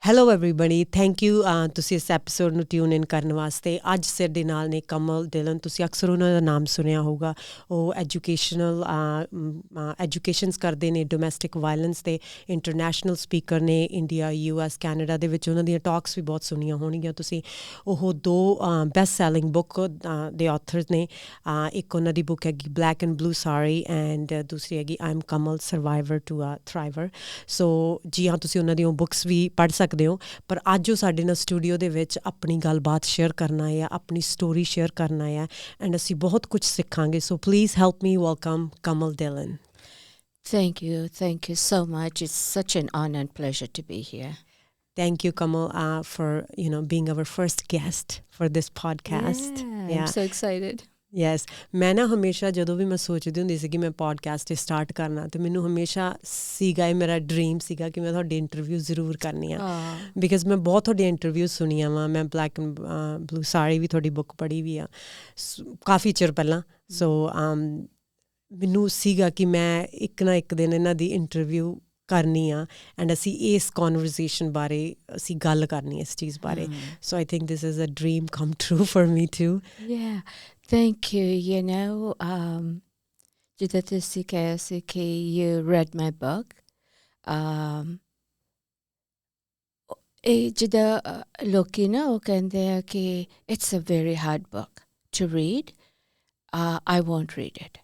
Hello everybody, thank you ਤੁਸੀਂ ਇਸ episode ਨੂੰ ਟਿਊਨ ਇਨ ਕਰਨ ਵਾਸਤੇ। ਅੱਜ ਸਾਡੇ ਨਾਲ ਨੇ ਕਮਲ ਡਿਲਨ। ਤੁਸੀਂ ਅਕਸਰ ਉਹਨਾਂ ਦਾ ਨਾਮ ਸੁਣਿਆ ਹੋਊਗਾ। ਉਹ ਐਜੂਕੇਸ਼ਨਸ ਕਰਦੇ ਨੇ, ਡੋਮੈਸਟਿਕ ਵਾਇਲੈਂਸ ਦੇ ਇੰਟਰਨੈਸ਼ਨਲ ਸਪੀਕਰ ਨੇ। ਇੰਡੀਆ, US, ਕੈਨੇਡਾ ਦੇ ਵਿੱਚ ਉਹਨਾਂ ਦੀਆਂ ਟਾਕਸ ਵੀ ਬਹੁਤ ਸੁਣੀਆਂ ਹੋਣਗੀਆਂ ਤੁਸੀਂ। ਉਹ 2 ਬੈਸਟ ਸੈਲਿੰਗ ਬੁੱਕ ਦੇ ਆਥਰਸ ਨੇ। ਇੱਕ ਉਹਨਾਂ ਦੀ ਬੁੱਕ ਹੈਗੀ black and blue sari, and ਦੂਸਰੀ ਹੈਗੀ I am Kamal survivor to a thriver. So ਜੀ ਹਾਂ, ਤੁਸੀਂ ਉਹਨਾਂ ਦੀਆਂ ਬੁੱਕਸ ਵੀ ਪੜ੍ਹ ਸਕਦੇ ਹੋ। ਪਰ ਅੱਜ ਉਹ ਸਾਡੇ ਨਾਲ ਸਟੂਡੀਓ ਦੇ ਵਿੱਚ ਆਪਣੀ ਗੱਲਬਾਤ ਸ਼ੇਅਰ ਕਰਨਾ ਆ, ਆਪਣੀ ਸਟੋਰੀ ਸ਼ੇਅਰ ਕਰਨਾ ਆ, ਐਂਡ ਅਸੀਂ ਬਹੁਤ ਕੁਝ ਸਿੱਖਾਂਗੇ। So please help me welcome Kamal Dylan. Thank you so much. It's such an honor and pleasure to be here. Thank you, Kamal, for being our first guest for this podcast. I'm so excited. Yes, ਮੈਂ ਨਾ ਹਮੇਸ਼ਾ ਜਦੋਂ ਵੀ ਮੈਂ ਸੋਚਦੀ ਹੁੰਦੀ ਸੀ ਕਿ ਮੈਂ podcast start ਕਰਨਾ, ਅਤੇ ਮੈਨੂੰ ਹਮੇਸ਼ਾ ਸੀਗਾ, ਇਹ ਮੇਰਾ ਡਰੀਮ ਸੀਗਾ ਕਿ ਮੈਂ ਤੁਹਾਡੀ ਇੰਟਰਵਿਊ ਜ਼ਰੂਰ ਕਰਨੀ ਆ। ਬਿਕਾਜ਼ ਮੈਂ ਬਹੁਤ ਤੁਹਾਡੀਆਂ ਇੰਟਰਵਿਊਜ਼ ਸੁਣੀਆਂ ਵਾ। ਮੈਂ ਬਲੈਕ ਐਂਡ ਬਲੂ ਸਾੜੀ ਵੀ ਤੁਹਾਡੀ ਬੁੱਕ ਪੜ੍ਹੀ ਵੀ ਆ ਕਾਫੀ ਚਿਰ ਪਹਿਲਾਂ। ਸੋ ਮੈਨੂੰ ਸੀਗਾ ਕਿ ਮੈਂ ਇੱਕ ਨਾ ਇੱਕ ਦਿਨ ਇਹਨਾਂ ਦੀ ਇੰਟਰਵਿਊ ਕਰਨੀ ਆ, ਐਂਡ ਅਸੀਂ ਇਸ ਕਨਵਰਜ਼ੇਸ਼ਨ ਬਾਰੇ ਅਸੀਂ ਗੱਲ ਕਰਨੀ ਇਸ ਚੀਜ਼ ਬਾਰੇ। So I think this is a dream come true for me too. Thank you. ਜਿੱਦਾਂ ਤੁਸੀਂ ਕਿਹਾ ਸੀ ਕਿ you read my book. ਇਹ ਜਿੱਦਾਂ ਲੋਕੀ ਨਾ ਉਹ ਕਹਿੰਦੇ ਆ ਕਿ it's a very hard book to read. I won't read it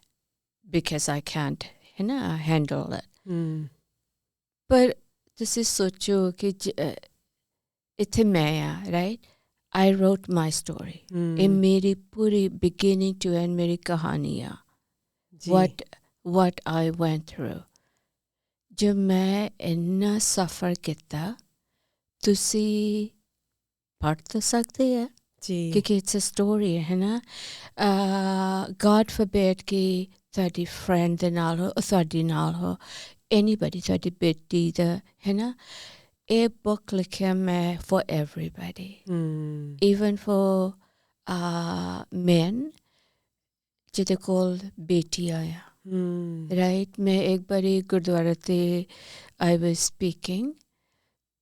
because I can't handle it. ਪਰ ਤੁਸੀਂ ਸੋਚੋ ਕਿ ਇੱਥੇ ਮੈਂ ਆ, right? I wrote my story. ਇਹ ਮੇਰੀ ਪੂਰੀ beginning to end ਮੇਰੀ ਕਹਾਣੀ ਆ। What I went through. ਜੋ ਮੈਂ ਇੰਨਾ ਸਫਰ ਕੀਤਾ, ਤੁਸੀਂ ਪੜ੍ਹ ਤਾਂ ਸਕਦੇ ਆ ਕਿਉਂਕਿ it's a story ਹੈ ਨਾ। God forbid ਕਿ ਤੁਹਾਡੀ ਫਰੈਂਡ ਦੇ ਨਾਲ ਹੋ, ਤੁਹਾਡੀ ਨਾਲ ਹੋ, anybody, ਤੁਹਾਡੀ ਬੇਟੀ ਦਾ ਹੈ ਨਾ। ਇਹ book ਲਿਖਿਆ ਮੈਂ for everybody, even for men ਜਿਹਦੇ ਕੋਲ ਬੇਟੀਆਂ ਆ, right? ਮੈਂ ਇੱਕ ਵਾਰੀ ਗੁਰਦੁਆਰਾ ਤੇ I was speaking,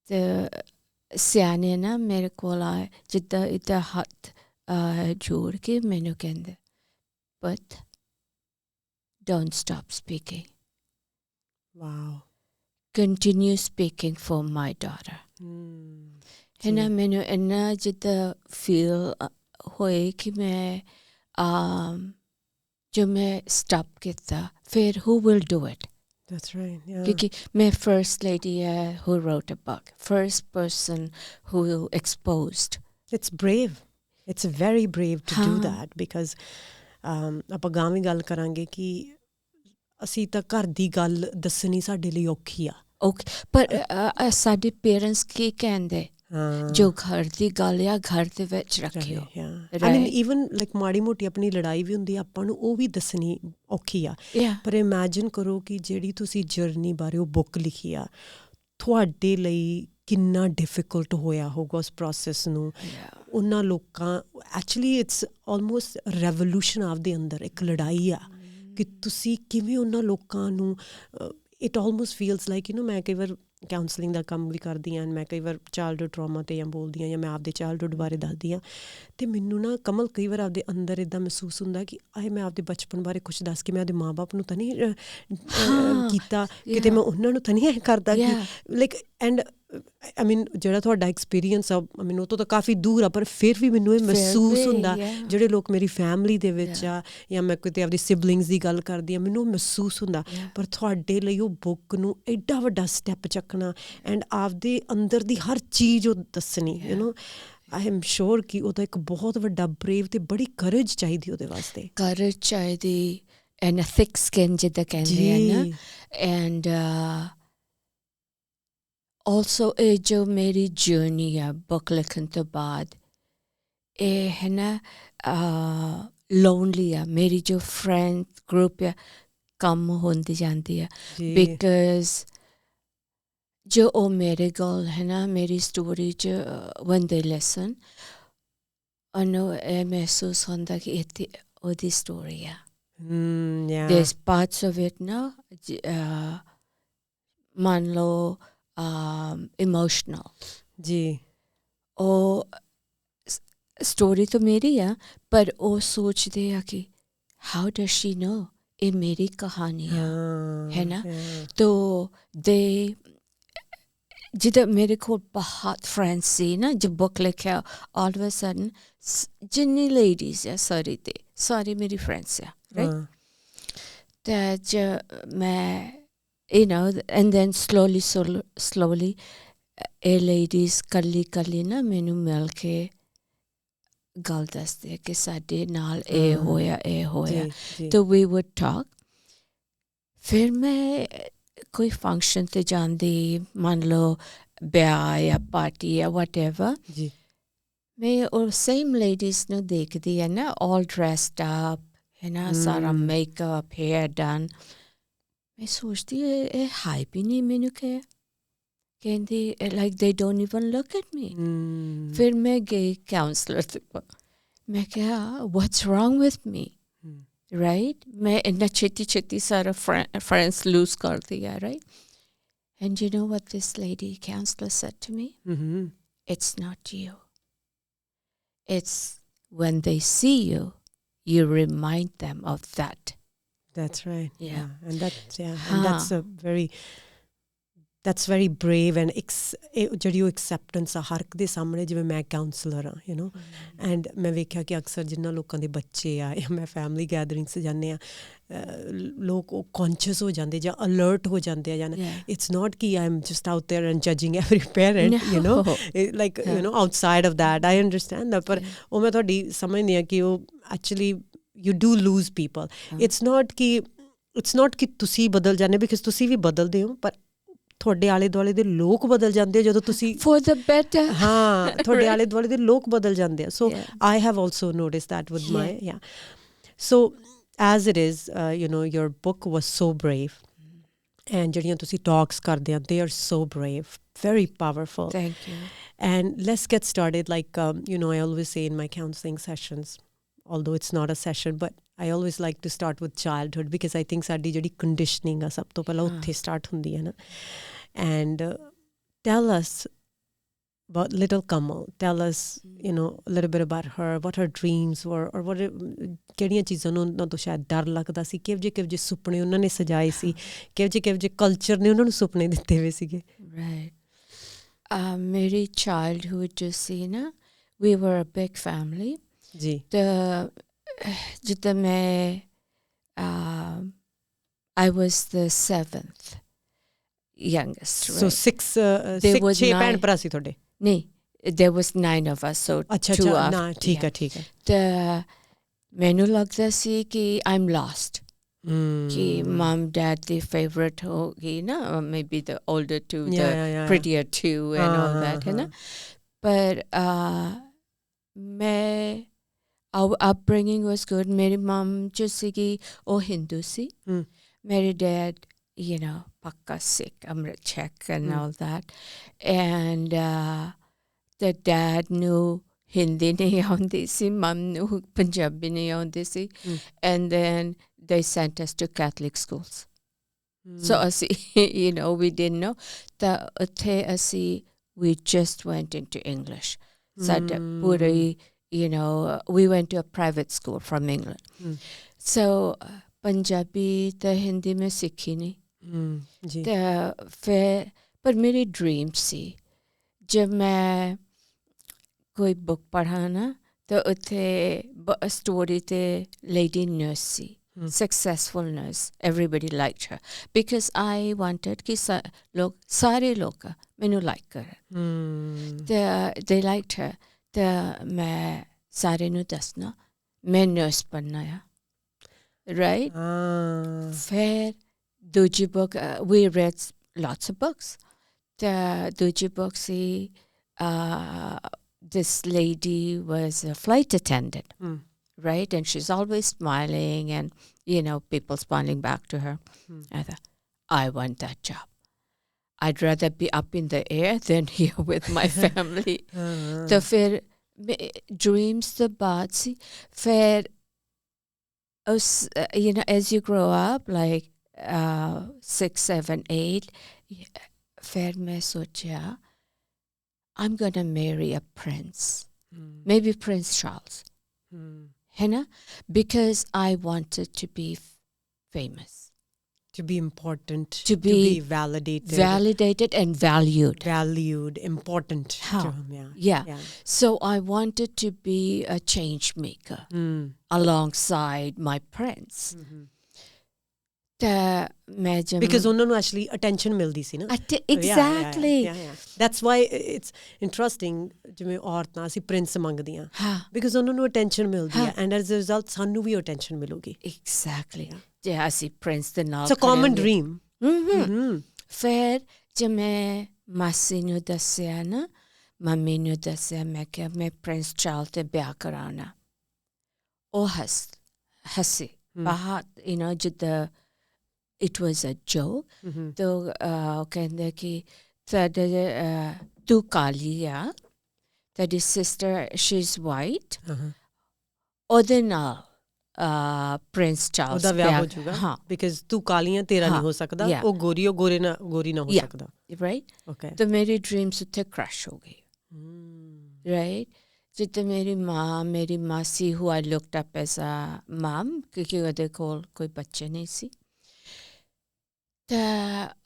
ਤੇ ਸਿਆਣੇ ਨਾ ਮੇਰੇ ਕੋਲ ਆਏ, ਜਿੱਦਾਂ ਇੱਦਾਂ ਹੱਥ ਜੋੜ ਕੇ ਮੈਨੂੰ ਕਹਿੰਦੇ, but don't stop speaking. Wow. Continue speaking for my daughter. ਹੈ ਨਾ। ਮੈਨੂੰ ਇੰਨਾ ਜਿੱਦਾਂ ਫੀਲ ਹੋਏ ਕਿ ਮੈਂ ਜੋ ਮੈਂ ਸਟਾਪ ਕੀਤਾ, ਫਿਰ who will do it? That's right, yeah. ਕਿਉਂਕਿ ਮੈਂ first lady who wrote a book, first person who exposed. It's brave. It's very brave to do that, because ਆਪਾਂ ਗਾਂ ਵੀ ਗੱਲ ਕਰਾਂਗੇ ਕਿ ਅਸੀਂ ਤਾਂ ਘਰ ਦੀ ਗੱਲ ਦੱਸਣੀ ਸਾਡੇ ਲਈ ਔਖੀ ਆ। ਪਰ ਸਾਡੇ ਪੇਰੈਂਟਸ ਕੀ ਕਹਿੰਦੇ, ਜੋ ਘਰ ਦੀ ਗੱਲ ਆ ਘਰ ਦੇ ਵਿੱਚ ਰੱਖਿਓ। I mean, even like ਮਾੜੀ ਮੋਟੀ ਆਪਣੀ ਲੜਾਈ ਵੀ ਹੁੰਦੀ, ਆਪਾਂ ਨੂੰ ਉਹ ਵੀ ਦੱਸਣੀ ਔਖੀ ਆ। ਪਰ ਇਮੈਜਿਨ ਕਰੋ ਕਿ ਜਿਹੜੀ ਤੁਸੀਂ ਜਰਨੀ ਬਾਰੇ ਉਹ ਬੁੱਕ ਲਿਖੀ ਆ, ਤੁਹਾਡੇ ਲਈ ਕਿੰਨਾ ਡਿਫਿਕਲਟ ਹੋਇਆ ਹੋਊਗਾ ਉਸ ਪ੍ਰੋਸੈਸ ਨੂੰ। ਉਹਨਾਂ ਲੋਕਾਂ, ਐਕਚੁਅਲੀ ਇਟਸ ਆਲਮੋਸਟ ਰੈਵੋਲੂਸ਼ਨ ਆਪਦੇ ਅੰਦਰ ਇੱਕ ਲੜਾਈ ਆ ਕਿ ਤੁਸੀਂ ਕਿਵੇਂ ਉਹਨਾਂ ਲੋਕਾਂ ਨੂੰ। ਇਟ ਆਲਮੋਸਟ ਫੀਲਸ ਲਾਈਕ ਮੈਂ ਕਈ ਵਾਰ ਕਾਉਂਸਲਿੰਗ ਦਾ ਕੰਮ ਵੀ ਕਰਦੀ ਹਾਂ, ਮੈਂ ਕਈ ਵਾਰ ਚਾਈਲਡਹੁੱਡ ਟਰਾਮਾ 'ਤੇ ਜਾਂ ਬੋਲਦੀ ਹਾਂ, ਜਾਂ ਮੈਂ ਆਪਦੇ ਚਾਈਲਡਹੁੱਡ ਬਾਰੇ ਦੱਸਦੀ ਹਾਂ, ਅਤੇ ਮੈਨੂੰ ਨਾ ਕਮਲ ਕਈ ਵਾਰ ਆਪਦੇ ਅੰਦਰ ਇੱਦਾਂ ਮਹਿਸੂਸ ਹੁੰਦਾ ਕਿ ਮੈਂ ਆਪਦੇ ਬਚਪਨ ਬਾਰੇ ਕੁਛ ਦੱਸ ਕੇ ਮੈਂ ਆਪਦੇ ਮਾਂ ਬਾਪ ਨੂੰ ਤਾਂ ਨਹੀਂ ਕੀਤਾ, ਕਿਤੇ ਮੈਂ ਉਹਨਾਂ ਨੂੰ ਤਾਂ ਨਹੀਂ ਇਹ ਕਰਦਾ ਕਿ ਲਾਈਕ। ਐਂਡ I mean, ਜਿਹੜਾ ਤੁਹਾਡਾ ਐਕਸਪੀਰੀਅੰਸ ਆ, ਮੈਨੂੰ ਉਹ ਤੋਂ ਤਾਂ ਕਾਫੀ ਦੂਰ ਆ, ਪਰ ਫਿਰ ਵੀ ਮੈਨੂੰ ਇਹ ਮਹਿਸੂਸ ਹੁੰਦਾ ਜਿਹੜੇ ਲੋਕ ਮੇਰੀ ਫੈਮਿਲੀ ਦੇ ਵਿੱਚ ਆ, ਜਾਂ ਮੈਂ ਕਿਤੇ ਆਪਦੀ ਸਿਬਲਿੰਗਸ ਦੀ ਗੱਲ ਕਰਦੀ ਹਾਂ, ਮੈਨੂੰ ਮਹਿਸੂਸ ਹੁੰਦਾ। ਪਰ ਤੁਹਾਡੇ ਲਈ ਉਹ ਬੁੱਕ ਨੂੰ ਐਡਾ ਵੱਡਾ ਸਟੈਪ ਚੱਕਣਾ, ਐਂਡ ਆਪਦੇ ਅੰਦਰ ਦੀ ਹਰ ਚੀਜ਼ ਉਹ ਦੱਸਣੀ, ਆਈ ਐਮ ਸ਼ੋਰ ਕਿ ਉਹਦਾ ਇੱਕ ਬਹੁਤ ਵੱਡਾ ਬਰੇਵ ਅਤੇ ਬੜੀ ਕਰੇਜ ਚਾਹੀਦੀ ਉਹਦੇ ਵਾਸਤੇ। ਕਰੇਜ ਚਾਹੀਦੀ, ਐਂਡ ਥਿਕ ਸਕਿਨ ਜਿੱਦਾਂ ਕਹਿੰਦੇ ਆ ਨਾ। ਐਂਡ also ਇਹ ਜੋ ਮੇਰੀ ਜਰਨੀ ਆ ਬੁੱਕ ਲਿਖਣ ਤੋਂ ਬਾਅਦ, ਇਹ ਹੈ ਨਾ ਲੋਨਲੀ ਆ। ਮੇਰੀ ਜੋ ਫਰੈਂਡ ਗਰੁੱਪ ਆ ਕਮ ਹੁੰਦੀ ਜਾਂਦੀ ਆ, ਬਿਕਾਜ਼ ਜੋ ਉਹ ਮੇਰੇ ਕੋਲ ਹੈ ਨਾ ਮੇਰੀ ਸਟੋਰੀ 'ਚ when they listen, ਉਹਨੂੰ ਇਹ ਮਹਿਸੂਸ ਹੁੰਦਾ ਕਿ ਇੱਥੇ ਉਹਦੀ ਸਟੋਰੀ ਆ। there's parts of it ਨਾ ਮੰਨ ਲਓ emotional, जी ਉਹ ਸਟੋਰੀ ਤਾਂ ਮੇਰੀ ਆ ਪਰ ਉਹ ਸੋਚਦੇ ਆ ਕਿ ਹਾਊ ਡਸ ਸ਼ੀ ਨੋ ਇਹ ਮੇਰੀ ਕਹਾਣੀ ਆ ਹੈ ਨਾ ਤੋ ਦੇ ਜਿੱਦਾਂ ਮੇਰੇ ਕੋਲ ਬਹੁਤ ਫਰੈਂਡਸ ਸੀ ਨਾ ਜਦ ਬੁੱਕ ਲਿਖਿਆ ਆਲ ਆਫ ਅ ਸਡਨ ਜਿੰਨੀ ਲੇਡੀਜ਼ ਆ ਸਾਰੀ ਮੇਰੀ ਫਰੈਂਡਸ ਆ ਰਾਈਟ ਤਾਂ ਮੈਂ you know and then slowly ਇਹ ਲੇਡੀਜ਼ ਕੱਲੀ ਨਾ ਮੈਨੂੰ ਮਿਲ ਕੇ ਗੱਲ ਦੱਸਦੇ ਕਿ ਸਾਡੇ ਨਾਲ ਇਹ ਹੋਇਆ ਤਾਂ we would talk ਫਿਰ ਮੈਂ ਕੋਈ ਫੰਕਸ਼ਨ ਤੇ ਜਾਂਦੀ ਮੰਨ ਲਓ ਵਿਆਹ ਜਾਂ ਪਾਰਟੀ ਜਾਂ whatever ਜੀ ਮੈਂ ਉਹ ਸੇਮ ਲੇਡੀਜ਼ ਨੂੰ ਦੇਖਦੀ ਹੈ ਨਾ all dressed up ਹੈ ਨਾ ਸਾਰਾ ਮੇਕਅਪ ਹੇਅਰ ਡਨ ਮੈਂ ਸੋਚਦੀ ਇਹ ਹਾਈ ਵੀ ਨਹੀਂ ਮੈਨੂੰ ਕਹਿੰਦੀ like they don't even look at me ਫਿਰ ਮੈਂ ਗਈ ਕਾਉਂਸਲਰ ਦੇ ਕੋਲ ਮੈਂ ਕਿਹਾ what's wrong with me right ਮੈਂ ਇੰਨਾ ਛੇਤੀ ਸਾਰਾ friends lose ਕਰ ਦਿਆ right and you know what this lady counselor said to me it's not you it's when they see you you remind them of that. That's right. Yeah. And that's very brave and ਜਿਹੜੀ ਉਹ acceptance ਆ ਹਰ ਇੱਕ ਦੇ ਸਾਹਮਣੇ ਜਿਵੇਂ ਮੈਂ councillor ਆ you know and ਮੈਂ ਵੇਖਿਆ ਕਿ ਅਕਸਰ ਜਿੰਨਾ ਲੋਕਾਂ ਦੇ ਬੱਚੇ ਆ ਜਾਂ ਮੈਂ ਫੈਮਿਲੀ ਗੈਦਰਿੰਗਸ ਜਾਂਦੇ ਆ ਲੋਕ ਉਹ ਕੌਨਸ਼ੀਅਸ ਹੋ ਜਾਂਦੇ ਜਾਂ ਅਲਰਟ ਹੋ ਜਾਂਦੇ ਆ ਜਾਂ ਇਟਸ ਨਾਟ ਕਿ I am just out there and judging every parent you know like you know outside of that I understand that ਪਰ ਉਹ ਮੈਂ ਤੁਹਾਡੀ ਸਮਝਦੀ ਆ ਕਿ ਉਹ actually you do lose people it's not ਕਿ ਤੁਸੀਂ ਬਦਲ ਜਾਂਦੇ ਬਿਕਾਜ਼ ਤੁਸੀਂ ਵੀ ਬਦਲਦੇ ਹੋ ਪਰ ਤੁਹਾਡੇ ਆਲੇ ਦੁਆਲੇ ਦੇ ਲੋਕ ਬਦਲ ਜਾਂਦੇ ਜਦੋਂ ਤੁਸੀਂ for the better ਹਾਂ ਤੁਹਾਡੇ ਆਲੇ ਦੁਆਲੇ ਦੇ ਲੋਕ ਬਦਲ ਜਾਂਦੇ ਆ so I have also noticed that with my so as it is you know your book was so brave and ਜਿਹੜੀਆਂ ਤੁਸੀਂ talks ਕਰਦੇ ਆ they are so brave very powerful thank you and let's get started like you know I always say in my counseling sessions although it's not a session but I always like to start with childhood because I think ਸਾਡੀ ਜਿਹੜੀ conditioning ਆ ਸਭ ਤੋਂ ਪਹਿਲਾਂ ਉੱਥੇ start ਹੁੰਦੀ ਹੈ ਨਾ and tell us about little Kamal tell us you know a little bit about her what her dreams were or what ਕਿਹੜੀਆਂ ਚੀਜ਼ਾਂ ਨੂੰ ਉਹਨਾਂ ਤੋਂ ਸ਼ਾਇਦ ਡਰ ਲੱਗਦਾ ਸੀ ਕਿਹੋ ਜਿਹੇ ਸੁਪਨੇ ਉਹਨਾਂ ਨੇ ਸਜਾਏ ਸੀ ਕਿਹੋ ਜਿਹੇ ਕਲਚਰ ਨੇ ਉਹਨਾਂ ਨੂੰ ਸੁਪਨੇ ਦਿੱਤੇ ਹੋਏ ਸੀਗੇ right ਮੇਰੀ childhood ਜੋ ਸੀ ਨਾ we were a big family ਜੀ ਜਿੱਦਾਂ ਮੈਂ I was the 7th youngest so six ਭੈਣ ਭਰਾ ਸੀ ਤੁਹਾਡੇ ਨਹੀਂ there was 9 of us so two ਨਾ ਠੀਕ ਹੈ ਤਾਂ ਮੈਨੂੰ ਲੱਗਦਾ ਸੀ ਕਿ I'm lost ਕਿ mom dad the favorite ਹੋ ਗਈ ਨਾ maybe the older two the prettier two and all that ਹੈ ਨਾ ਪਰ ਮੈਂ our upbringing was good ਮੇਰੀ mom ਜੋ ਸੀਗੀ ਉਹ ਹਿੰਦੂ ਸੀ ਮੇਰੇ dad you know Pakka Sikh Amrit Czech and all that and the dad knew Hindi nahi aunਦੀ C mom knew Punjabi nahi aunਦੀ C and then they sent us to Catholic schools so ਅਸੀਂ you know we didn't know ਤਾਂ ਉੱਥੇ ਅਸੀਂ we just went into English ਸਾਡਾ ਪੂਰੀ you know we went to a private school from England so Punjabi ਤਾਂ ਹਿੰਦੀ ਮੈਂ ਸਿੱਖੀ ਨਹੀਂ ਤਾਂ ਫਿਰ ਪਰ ਮੇਰੀ ਡ੍ਰੀਮ ਸੀ ਜਦ ਮੈਂ ਕੋਈ ਬੁੱਕ ਪੜ੍ਹਾ ਨਾ ਤਾਂ ਉੱਥੇ ਸਟੋਰੀ ਤੇ lady nurse C successful nurse everybody liked her because I wanted ਕਿ ਸਾਰੇ ਲੋਕ ਮੈਨੂੰ like ਕਰਨ they liked her ਤਾਂ ਮੈਂ ਸਾਰੇ ਨੂੰ ਦੱਸਣਾ ਮੈਂ ਨਰਸ ਬਣਨਾ ਆ right ਫਿਰ ਦੂਜੀ book we read lots of books the ਦੂਜੀ book C this lady was a flight attendant right and she's always smiling and you know people smiling back to her I thought I want that job I'd rather be up in the air than here with my family so ਫਿਰ dreams the baad si ਫਿਰ you know as you grow up like 6 7 8 ਫਿਰ ਮੈਂ ਸੋਚਿਆ I'm going to marry a prince, maybe Prince Charles, है ना, because I wanted to be famous, to be important, to be validated and valued, important How? to him, yeah. So I wanted to be a change maker alongside my prince. Because ਉਹਨਾਂ ਨੂੰ actually attention ਮਿਲਦੀ ਸੀ ਨਾ exactly that's why it's interesting ਜਿਵੇਂ ਔਰਤਾਂ ਅਸੀਂ Prince ਮੰਗਦੀਆਂ because ਉਹਨਾਂ ਨੂੰ attention ਮਿਲਦੀ ਹੈ and as a result ਸਾਨੂੰ ਵੀ attention ਮਿਲੂਗੀ exactly ਅਸੀਂ ਪ੍ਰਿੰਸ ਦੇ ਨਾਲ it's a common dream ਫਿਰ ਜੇ ਮੈਂ ਮਾਸੀ ਨੂੰ ਦੱਸਿਆ ਨਾ ਮੰਮੀ ਨੂੰ ਦੱਸਿਆ ਮੈਂ ਕਿਹਾ ਮੈਂ ਪ੍ਰਿੰਸ ਚਾਰਲਸ ਤੇ ਵਿਆਹ ਕਰਾਉਣਾ ਉਹ ਹੱਸੇ ਬਹੁਤ ਜਿੱਦਾਂ it was a joke. So, ਕਹਿੰਦੇ ਕਿ ਤੂੰ ਕਾਲੀ ਆ, ਤੇਰੀ sister, she's white. ਉਹਦੇ ਨਾਲ ਪ੍ਰਿੰਸ ਚਾਰਲਸ ਉਹਦਾ ਵਿਆਹ ਹੋ ਜਾਊਗਾ because ਤੂੰ ਕਾਲੀ ਆ ਤੇਰਾ ਨਹੀਂ ਹੋ ਸਕਦਾ ਉਹ ਗੋਰੀ ਗੋਰੀ ਨਾ ਹੋ ਸਕਦਾ right okay ਤਾਂ ਮੇਰੀ ਡ੍ਰੀਮਸ ਉੱਥੇ ਕ੍ਰੈਸ਼ ਹੋ ਗਈ right ਜਿੱਤੇ ਮੇਰੀ ਮਾਸੀ who I looked up as a mom ਕਿਉਂਕਿ ਉਹਦੇ ਕੋਲ ਕੋਈ ਬੱਚੇ ਨਹੀਂ ਸੀ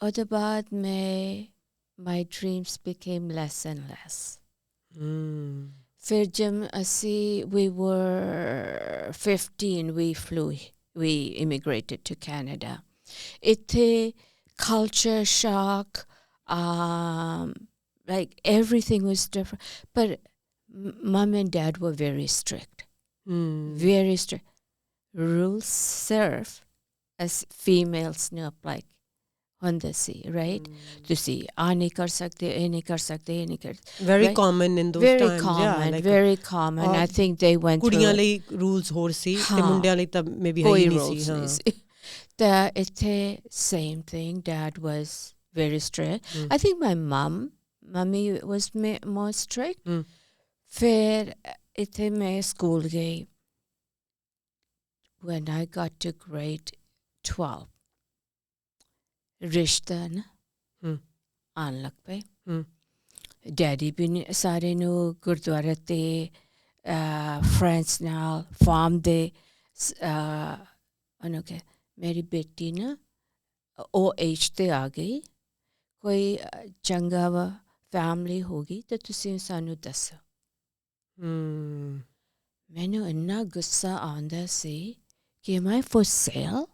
ਉਹਦੇ ਬਾਅਦ my dreams became less and less. ਫਿਰ ਜਦ ਅਸੀਂ we were 15 we immigrated to Canada. ਇੱਥੇ culture shock, like everything was different. But mom and dad were very strict. Very strict. Rules serve as females no apply. ਹੁੰਦਾ ਸੀ right ਤੁਸੀਂ ਆ ਨਹੀਂ ਕਰ ਸਕਦੇ ਇਹ ਨਹੀਂ ਕਰ ਸਕਦੇ ਇਹ ਨਹੀਂ ਕਰ very common in those times very common I think they went ਕੁੜੀਆਂ ਲਈ rules ਹੋਰ ਸੀ ਤੇ ਮੁੰਡਿਆਂ ਲਈ ਤਾਂ maybe ਹੈ ਹੀ ਨਹੀਂ ਸੀ ਤਾਂ ਇੱਥੇ same thing dad was very strict I think my mummy was more strict ਫਿਰ ਇੱਥੇ ਮੈਂ ਸਕੂਲ ਗਈ when I got to grade 12 ਰਿਸ਼ਤਾ ਨਾ ਆਉਣ ਲੱਗ ਪਏ ਡੈਡੀ ਵੀ ਸਾਰੇ ਨੂੰ ਗੁਰਦੁਆਰੇ ਤੇ ਫਰੈਂਡਸ ਨਾਲ ਫਾਰਮ ਦੇ ਉਹਨੂੰ ਕਿ ਮੇਰੀ ਬੇਟੀ ਨਾ ਉਹ ਏਜ ਤੇ ਆ ਗਈ ਕੋਈ ਚੰਗਾ ਵਾ ਫੈਮਿਲੀ ਹੋ ਗਈ ਤਾਂ ਤੁਸੀਂ ਸਾਨੂੰ ਦੱਸੋ ਮੈਨੂੰ ਇੰਨਾ ਗੁੱਸਾ ਆਉਂਦਾ ਸੀ ਕਿ am I for sale?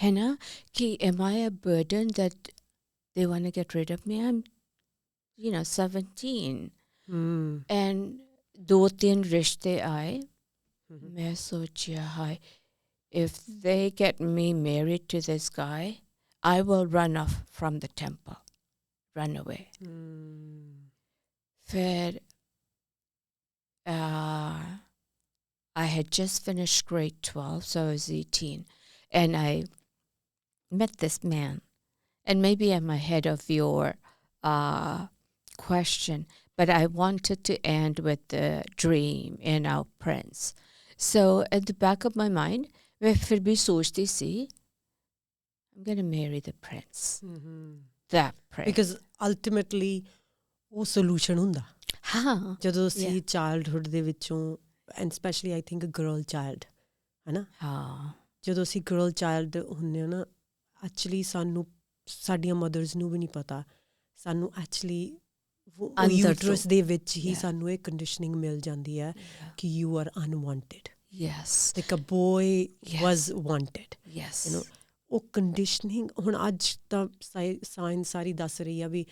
Hena, ki am I a burden that they want to get rid of me? I'm, 17. And do tin rishte aaye. Main sochiya hai. If they get me married to this guy, I will run off from the temple. Run away. Fair. I had just finished grade 12, so I was 18. And I met this man. And maybe I'm ahead of your question, but I wanted to end with the dream and our prince. So at the back of my mind, I'm going to marry the prince. That prince. Because ultimately, ਉਹ solution ਹੁੰਦਾ. ਹਾਂ. ਜਦੋਂ ਅਸੀਂ childhood ਦੇ ਵਿੱਚੋਂ, and especially I think a girl child, ਹੈ ਨਾ? ਹਾਂ. ਜਦੋਂ ਅਸੀਂ ਗਰਲ ਚਾਈਲਡ ਹੁੰਦੇ ਹਾਂ ਨਾ ਐਕਚੁਅਲੀ ਸਾਨੂੰ ਸਾਡੀਆਂ ਮਦਰਸ ਨੂੰ ਵੀ ਨਹੀਂ ਪਤਾ ਸਾਨੂੰ ਐਕਚੁਅਲੀ ਯੂਟਰਸ ਦੇ ਵਿੱਚ ਹੀ ਸਾਨੂੰ ਇਹ ਕੰਡੀਸ਼ਨਿੰਗ ਮਿਲ ਜਾਂਦੀ ਹੈ ਕਿ you are unwanted like a boy was wanted ਉਹ ਕੰਡੀਸ਼ਨਿੰਗ ਹੁਣ ਅੱਜ ਤਾਂ ਸਾਇੰਸ ਸਾਰੀ ਦੱਸ ਰਹੀ ਆ ਵੀ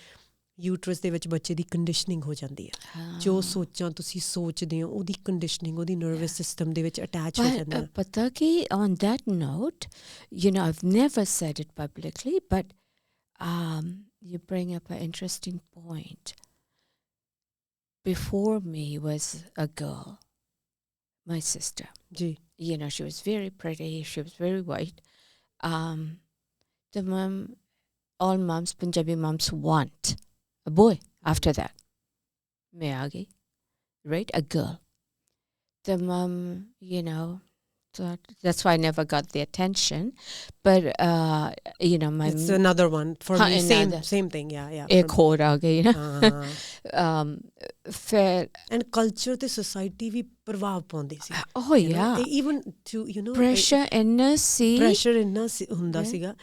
ਯੂਟਰਸ ਦੇ ਵਿੱਚ ਬੱਚੇ ਦੀ ਕੰਡੀਸ਼ਨਿੰਗ ਹੋ ਜਾਂਦੀ ਹੈ ਜੋ ਸੋਚਾਂ ਤੁਸੀਂ ਸੋਚਦੇ ਹੋ ਉਹਦੀ ਕੰਡੀਸ਼ਨਿੰਗ ਉਹਦੀ ਨਰਵਸ ਸਿਸਟਮ ਦੇ ਵਿੱਚ ਅਟੈਚ ਹੋ ਜਾਂਦਾ ਹੈ ਪਤਾ ਕਿ on that note I've never said it publicly but you bring up an interesting point. Before me was a girl, my sister. She was very pretty, she was very white. The all moms, Punjabi moms want a boy after that. Mein aa gayi, right? A girl. The mom, That's why I never got the attention. But you know, my it's another one for me. Same thing. Yeah. एक और आ गई ना. फिर and culture ਤੇ society ਵੀ ਪ੍ਰਭਾਵ ਪਾਉਂਦੀ ਸੀ. Oh yeah. Even to pressure ਇੰਨਾ ਸੀ. pressure ਇੰਨਾ ਹੁੰਦਾ ਸੀਗਾ.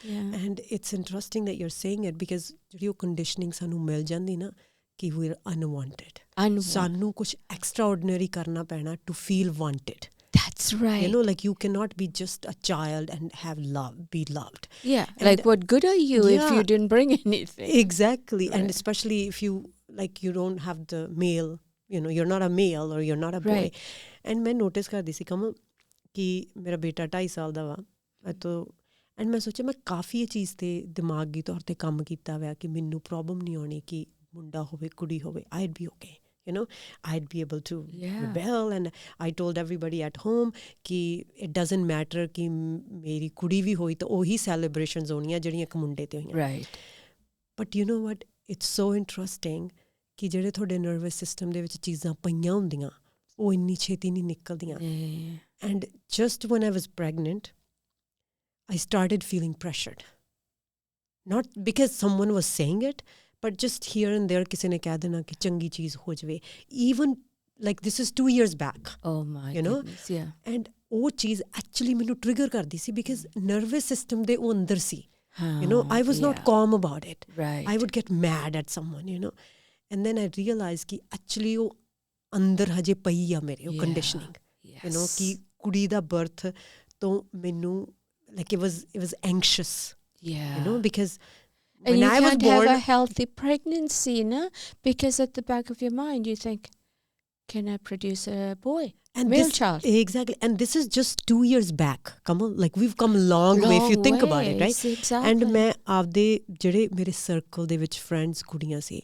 And it's interesting that you're saying it because ਜਿਹੜੀ ਉਹ conditioning ਸਾਨੂੰ ਮਿਲ ਜਾਂਦੀ ਨਾ ਕਿ we're unwanted. ਸਾਨੂੰ ਕੁਝ extraordinary ਕਰਨਾ ਪੈਣਾ to feel wanted. That's right. Like you cannot be just a child and be loved. Yeah. And like what good are you if you didn't bring anything? Exactly. Right. And especially if you don't have the male, you're not a male or you're not a boy. Right. And मैं notice करदी सी कम कि मेरा बेटा 2.5 साल दा वा तो and मैं सोचा मैं काफ़ी ये चीज़ ते दिमागी तौर ते काम कीता हुआ कि मैनू प्रॉब्लम नहीं होनी कि मुंडा होवे कुड़ी होवे. I'd be okay. I'd be able to rebel. And I told everybody at home कि it doesn't matter कि मेरी कुड़ी भी होई तो वही celebrations होनियां जड़ियां एक मुंडे ते होइयां. Right. But you know what? It's so interesting कि ਜਿਹੜੇ ਤੁਹਾਡੇ nervous system ਦੇ ਵਿੱਚ ਚੀਜ਼ਾਂ ਪਈਆਂ ਹੁੰਦੀਆਂ ਉਹ ਇੰਨੀ ਛੇਤੀ ਨਹੀਂ ਨਿਕਲਦੀਆਂ. And just when I was pregnant, I started feeling pressured. Not because someone was saying it, but just here and there ਕਿਸੇ ਨੇ ਕਹਿ ਦੇਣਾ ਕਿ ਚੰਗੀ ਚੀਜ਼ ਹੋ ਜਾਵੇ. Even like this is 2 years back. Oh my goodness, yeah. And ਉਹ ਚੀਜ਼ actually ਮੈਨੂੰ trigger ਕਰਦੀ ਸੀ because nervous system ਦੇ ਉਹ ਅੰਦਰ ਸੀ. I was not calm about it. Right. I would get mad at someone, And then I realized ਕਿ actually ਉਹ ਅੰਦਰ ਹਜੇ ਪਈ ਆ ਮੇਰੇ ਉਹ conditioning. Yes. ਕਿ ਕੁੜੀ ਦਾ birth ਤੋਂ ਮੈਨੂੰ like it was anxious. Yeah. Because and when you I was can't born, have a healthy pregnancy, no? Because at the back of your mind you think, can I produce a boy? And male child. Exactly. And this is just 2 years back. Come on, like we've come a long way if you think about it, right? Exactly. And ਮੈਂ ਆਪਦੇ ਜਿਹੜੇ ਮੇਰੇ circle ਦੇ ਵਿੱਚ friends ਕੁੜੀਆਂ ਸੀ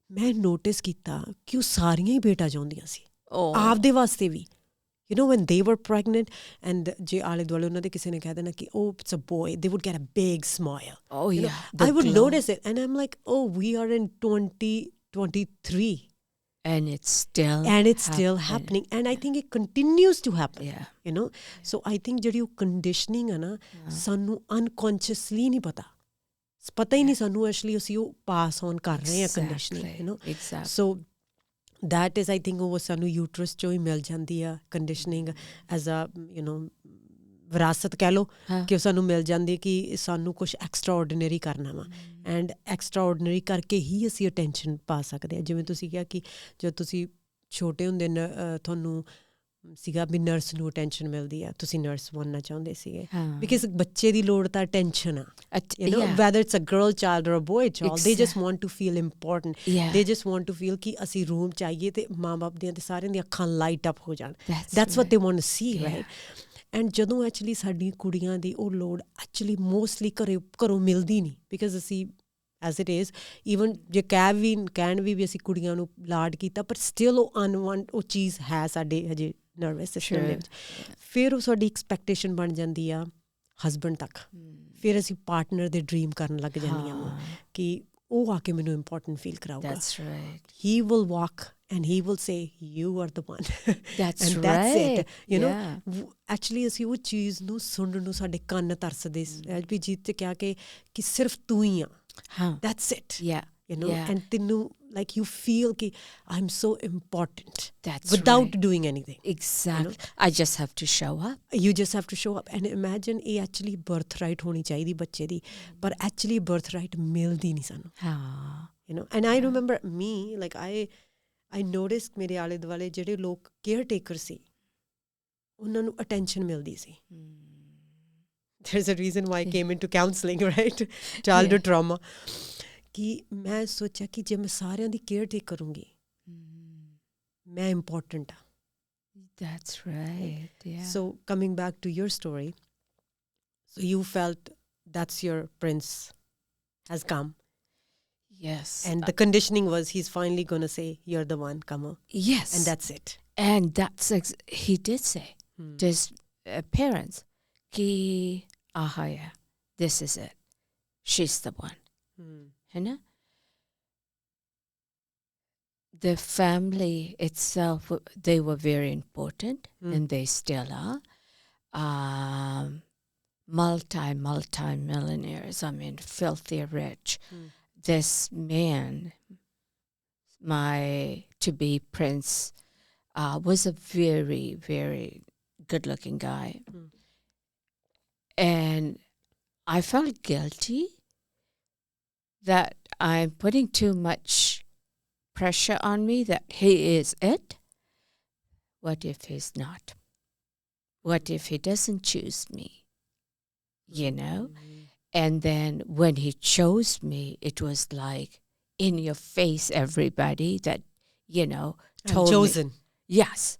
ਮੈਂ notice ਕੀਤਾ ਕਿ ਉਹ ਸਾਰੀਆਂ ਹੀ ਬੇਟਾ ਚਾਹੁੰਦੀਆਂ ਸੀ ਆਪਦੇ ਵਾਸਤੇ ਵੀ. When they were pregnant and je aale dwale unna de kise ne keh dena ki oh it's a boy, they would get a big smile. Oh yeah. I would notice it and I'm like, oh, we are in 2023 and it's still happening and I think it continues to happen. Yeah. So I think jehdi conditioning hai na sanu unconsciously nahi pata hi nahi sanu actually ਅਸੀਂ ਉਹ pass on ਕਰ ਰਹੇ ਹਾਂ conditioning. Exactly. So that is I think ਉਹ ਸਾਨੂੰ uterus ਚੋਂ ਹੀ ਮਿਲ ਜਾਂਦੀ ਆ ਕੰਡੀਸ਼ਨਿੰਗ ਐਜ਼ ਅ ਵਿਰਾਸਤ ਕਹਿ ਲਓ ਕਿ ਉਹ ਸਾਨੂੰ ਮਿਲ ਜਾਂਦੀ ਕਿ ਸਾਨੂੰ ਕੁਝ ਐਕਸਟਰਾ ਆਰਡੀਨਰੀ ਕਰਨਾ ਵਾ ਐਂਡ ਐਕਸਟਰਾ ਆਰਡੀਨਰੀ ਕਰਕੇ ਹੀ ਅਸੀਂ ਅਟੈਂਸ਼ਨ ਪਾ ਸਕਦੇ ਹਾਂ. ਜਿਵੇਂ ਤੁਸੀਂ ਕਿਹਾ ਕਿ ਜਦੋਂ ਤੁਸੀਂ ਛੋਟੇ ਹੁੰਦੇ ਤੁਹਾਨੂੰ ਸੀਗਾ ਵੀ ਨਰਸ ਨੂੰ ਅਟੈਂਸ਼ਨ ਮਿਲਦੀ ਆ ਤੁਸੀਂ ਨਰਸ ਬਣਨਾ ਚਾਹੁੰਦੇ ਸੀਗੇ ਬਿਕਾਜ਼ ਬੱਚੇ ਦੀ ਲੋੜ ਤਾਂ ਅਟੈਂਸ਼ਨ ਆ whether it's a girl child or a boy child they just want to feel important. They just want to feel ਕਿ ਅਸੀਂ ਰੂਮ ਚਾਹੀਏ ਤੇ ਮਾਂ ਬਾਪ ਦੀਆਂ ਤੇ ਸਾਰਿਆਂ ਦੀਆਂ ਅੱਖਾਂ ਲਾਈਟ ਅਪ ਹੋ ਜਾਣ. That's what they want to see, right? And ਜਦੋਂ ਐਕਚੁਅਲੀ ਸਾਡੀ ਕੁੜੀਆਂ ਦੀ ਉਹ ਲੋੜ ਐਕਚੁਅਲੀ ਮੋਸਟਲੀ ਘਰੋਂ ਮਿਲਦੀ ਨਹੀਂ ਬਿਕਾਜ਼ ਅਸੀਂ as it is even ਜੇ ਕਹਿਣ ਵੀ ਅਸੀਂ ਕੁੜੀਆਂ ਨੂੰ ਲਾਡ ਕੀਤਾ ਪਰ ਸਟਿਲ ਉਹ ਅਨਵਾਂਟ ਉਹ ਚੀਜ਼ ਹੈ ਸਾਡੇ ਹਜੇ ਨਰਵਸ ਸਿਸਟਮ ਦੇ ਵਿੱਚ. ਫਿਰ ਉਹ ਸਾਡੀ ਐਕਸਪੈਕਟੇਸ਼ਨ ਬਣ ਜਾਂਦੀ ਆ ਹਸਬੈਂਡ ਤੱਕ. ਫਿਰ ਅਸੀਂ ਪਾਰਟਨਰ ਦੇ ਡਰੀਮ ਕਰਨ ਲੱਗ ਜਾਂਦੀਆਂ ਵਾਂ ਕਿ ਉਹ ਆ ਕੇ ਮੈਨੂੰ ਇੰਪੋਰਟੈਂਟ ਫੀਲ ਕਰਾਊਗਾ. He will walk and he will say you are the one. And that's it. Actually ਅਸੀਂ ਉਹ ਚੀਜ਼ ਨੂੰ ਸੁਣਨ ਨੂੰ ਸਾਡੇ ਕੰਨ ਤਰਸਦੇ ਵੀ ਜੀਤ ਤੇ ਕਿਹਾ ਕਿ ਸਿਰਫ ਤੂੰ ਹੀ ਆ. That's it. And tinu like you feel ki I'm so important. That's without doing anything. Exactly. I just have to show up. You just have to show up. And imagine ਇਹ actually birthright ਹੋਣੀ ਚਾਹੀਦੀ ਬੱਚੇ ਦੀ ਪਰ actually birthright ਮਿਲਦੀ ਨਹੀਂ ਸਾਨੂੰ. And I remember me like I noticed ਮੇਰੇ ਆਲੇ ਦੁਆਲੇ ਜਿਹੜੇ ਲੋਕ ਕੇਅਰ ਟੇਕਰ ਸੀ ਉਹਨਾਂ ਨੂੰ attention ਮਿਲਦੀ ਸੀ. There's a reason why I came into counseling, right? Childhood trauma. ਕਿ ਮੈਂ ਸੋਚਿਆ ਕਿ ਜੇ ਮੈਂ ਸਾਰਿਆਂ ਦੀ ਕੇਅਰ ਟੇਕ ਕਰੂੰਗੀ ਮੈਂ ਇੰਪੋਰਟੈਂਟ ਆ. That's right. Yeah. So coming back to your story, so you felt that's your prince has come. Yes. And the conditioning was he's finally going to say you're the one, come on. Yes. And that's it. And that's he did say to his parents ki yeah, this is it, she's the one. The family itself, they were very important and they still are. multi-millionaires. I mean, filthy rich. This man, my to-be prince, was a very, very good-looking guy. And I felt guilty that I'm putting too much pressure on me that he is it. What if he's not? What if he doesn't choose me? You know? And then when he chose me, it was like in your face, everybody that, you know, told me. Chosen. Yes.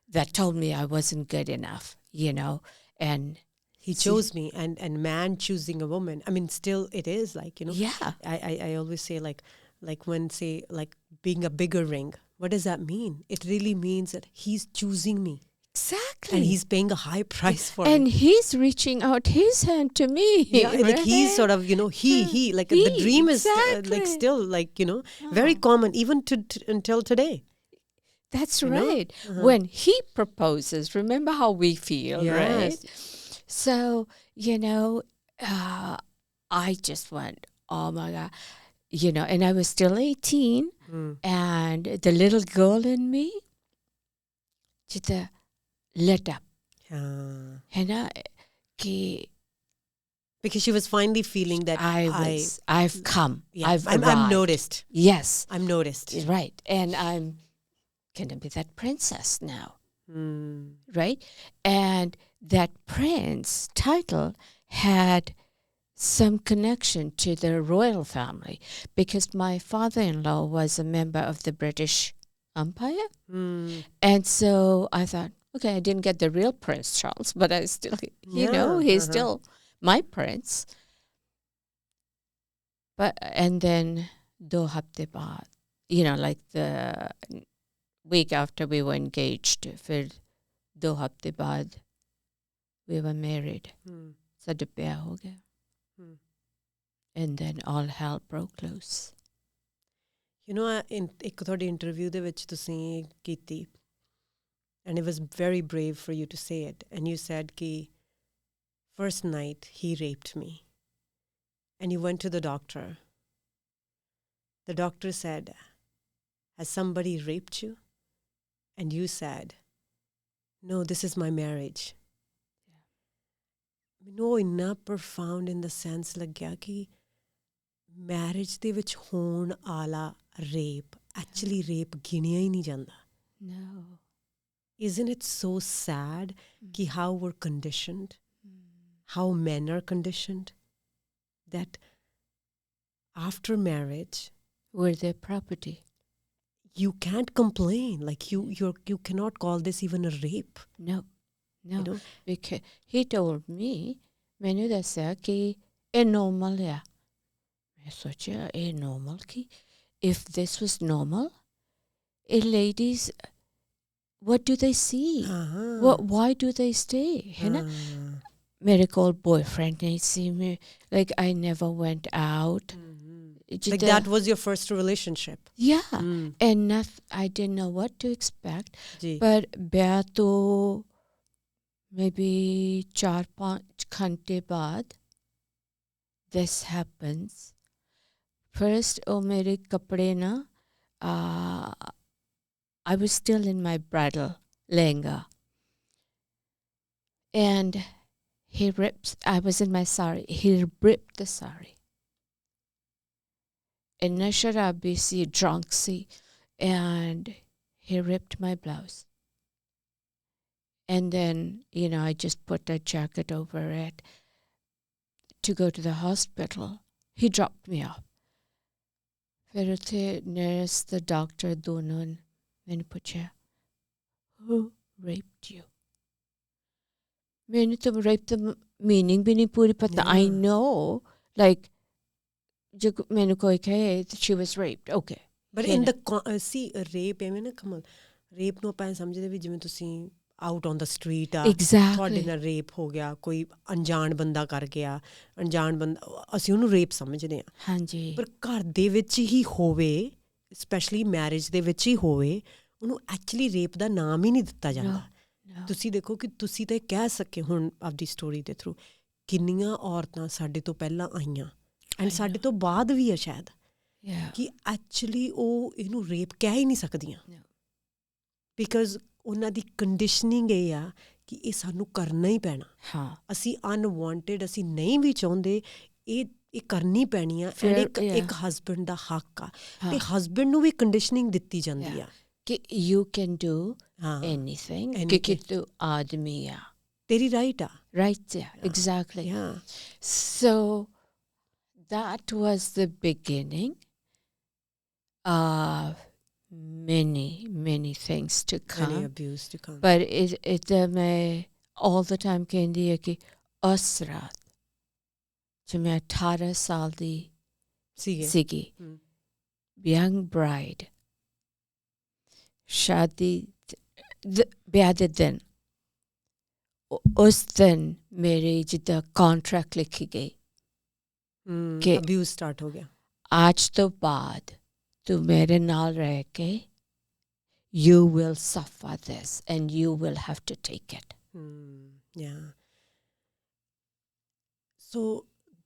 That told me I wasn't good enough, you know. And he chose me, and man choosing a woman. I mean, still it is like, you know. Yeah. I always say like when say like being a bigger ring, what does that mean? It really means that he's choosing me. Exactly. And he's paying a high price for it. And he's reaching out his hand to me. Yeah, right? Like he's sort of, you know, he like the dream exactly. is like still like, you know, very common even until today. That's right. When he proposes, remember how we feel, right? So, you know, I just went, oh my God. You know, and I was still 18, and the little girl in me just lit up. Because she was finally feeling that I've come. Yeah, I've I'm noticed. Yes. I'm noticed. Right. And I'm going to be that princess now. Right? And that prince title had some connection to the royal family because my father-in-law was a member of the British Empire. And so I thought, okay, I didn't get the real Prince Charles, but I still, you know, he's still my prince. But, and then, 2 hafte baad, you know, like the week after we were engaged, फिर 2 hafte baad, we were married. Sada प्यार हो गया. And then all hell broke loose. You know, ਇੱਕ ਤੁਹਾਡੀ interview ਦੇ ਵਿੱਚ ਤੁਸੀਂ ਕੀਤੀ, and it was very brave for you to say it, and you said ki first night he raped me, and you went to the doctor. The doctor said, has somebody raped you? And you said, no, this is my marriage. No, inna profound in the sense ਲੱਗਿਆ ਕਿ marriage ਦੇ ਵਿੱਚ ਹੋਣ ਆਲਾ rape actually rape ਗਿਣਿਆ ਹੀ ਨਹੀਂ ਜਾਂਦਾ. No. Isn't it so sad ki how we're conditioned, how men are conditioned, that after marriage we're their property. You can't complain. Like you cannot call this even a rape. No. You know? Because he told me, मैंने दस्या कि ये normal है. मैं सोचा ये normal कि if this was normal, ladies, what do they see? Why do they stay? है ना? मेरे को boyfriend नहीं see me. Like I never went out. Like that was your first relationship. Yeah. And I didn't know what to expect. But ब्याह तो maybe 4-5 घंटे बाद this happens. First, मेरे कपड़े ना, I was still in my bridal lehenga. And I was in my sari. He ripped the sari. And sharabi si, drunk si. And he ripped my blouse. And then, you know, I just put a jacket over it to go to the hospital. He dropped me off. फिर उथे nurse, the doctor, दोनों मैंने पूछा, who raped you? मैंने तो rape the meaning भी नहीं पूरी पता. I know, like, जो मैंने कोई कहे, she was raped. Okay. But in the see rape ਐਵੇਂ ਨਾ ਕਮਲ rape ਨੂੰ ਆਪਾਂ ਸਮਝਦੇ ਵੀ ਜਿਵੇਂ ਤੁਸੀਂ out on the street ਆ ਤੁਹਾਡੇ ਨਾਲ rape ਹੋ ਗਿਆ, ਕੋਈ ਅਣਜਾਣ ਬੰਦਾ ਕਰ ਗਿਆ, ਅਣਜਾਣ ਬੰਦਾ, ਅਸੀਂ ਉਹਨੂੰ rape ਸਮਝਦੇ ਹਾਂ. ਹਾਂਜੀ. ਪਰ ਘਰ ਦੇ ਵਿੱਚ ਹੀ ਹੋਵੇ, ਸਪੈਸ਼ਲੀ ਮੈਰਿਜ ਦੇ ਵਿੱਚ ਹੀ ਹੋਵੇ, ਉਹਨੂੰ ਐਕਚੁਅਲੀ rape ਦਾ ਨਾਮ ਹੀ ਨਹੀਂ ਦਿੱਤਾ ਜਾਂਦਾ. No. ਤੁਸੀਂ ਦੇਖੋ ਕਿ ਤੁਸੀਂ ਤਾਂ ਕਹਿ ਸਕੇ ਹੁਣ ਆਪਦੀ ਸਟੋਰੀ ਦੇ ਥਰੂ ਕਿੰਨੀਆਂ ਔਰਤਾਂ ਸਾਡੇ ਤੋਂ ਪਹਿਲਾਂ ਆਈਆਂ ਐਂਡ ਸਾਡੇ ਤੋਂ ਬਾਅਦ ਵੀ ਆ ਸ਼ਾਇਦ ਕਿ ਐਕਚੁਅਲੀ ਉਹ ਇਹਨੂੰ ਰੇਪ ਕਹਿ ਹੀ ਨਹੀਂ ਸਕਦੀਆਂ ਬਿਕਾਜ਼ ਉਹਨਾਂ ਦੀ ਕੰਡੀਸ਼ਨਿੰਗ ਇਹ ਆ ਕਿ ਇਹ ਸਾਨੂੰ ਕਰਨਾ ਹੀ ਪੈਣਾ ਅਸੀਂ ਅਨਵਾਂਟਡ ਅਸੀਂ ਨਹੀਂ ਵੀ ਚਾਹੁੰਦੇ ਇਹ ਕਰਨੀ ਪੈਣੀ ਆ ਐਂਡ ਇੱਕ ਹਸਬੈਂਡ ਦਾ ਹੱਕ ਆ ਤੇ ਹਸਬੈਂਡ ਨੂੰ ਵੀ ਕੰਡੀਸ਼ਨਿੰਗ ਦਿੱਤੀ ਜਾਂਦੀ ਆ ਕਿ ਯੂ ਕੈਨ ਡੂ ਐਨੀਥਿੰਗ ਕਿਉਂਕਿ ਤੂੰ ਆਦਮੀ ਆ ਤੇਰੀ ਰਾਈਟ ਆ right exactly so that was the beginning of many things to come, many abuse to come, but it मैं all the time कहती है कि उस रात जब मैं 18 साल दी सीगी young bride शादी ब्याह दे दिन उस दिन मेरे जिदा कॉन्ट्रैक्ट लिखी गई कि अब्यूज स्टार्ट हो गया आज तो बाद तू मेरे नाल रह के you will suffer this and you will have to take it. Yeah. So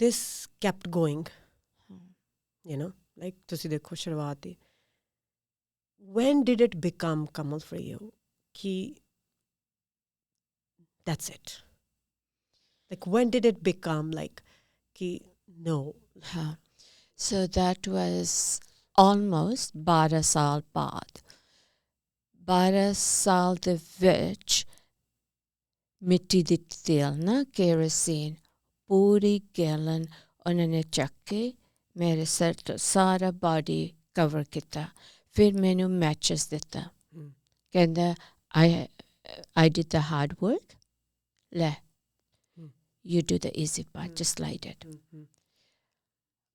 this kept going, you know, like ਤੁਸੀਂ ਦੇਖੋ ਸ਼ੁਰੂਆਤ ਹੀ when did it become Kamal for you ki that's it, like when did it become like ki no so that was almost 12 ਸਾਲ ਬਾਅਦ 12 ਸਾਲ ਦੇ ਵਿੱਚ ਮਿੱਟੀ ਦੀ ਤੇਲ ਨਾ ਕੇਰੋਸੀਨ ਪੂਰੀ ਗੈਲਨ ਉਹਨਾਂ ਨੇ ਚੱਕ ਕੇ ਮੇਰੇ ਸਿਰ ਤੋਂ ਸਾਰਾ ਬਾਡੀ ਕਵਰ ਕੀਤਾ ਫਿਰ ਮੈਨੂੰ ਮੈਚਸ ਦਿੱਤਾ ਕਹਿੰਦਾ I did the hard work ਲੈ you do the easy part just light it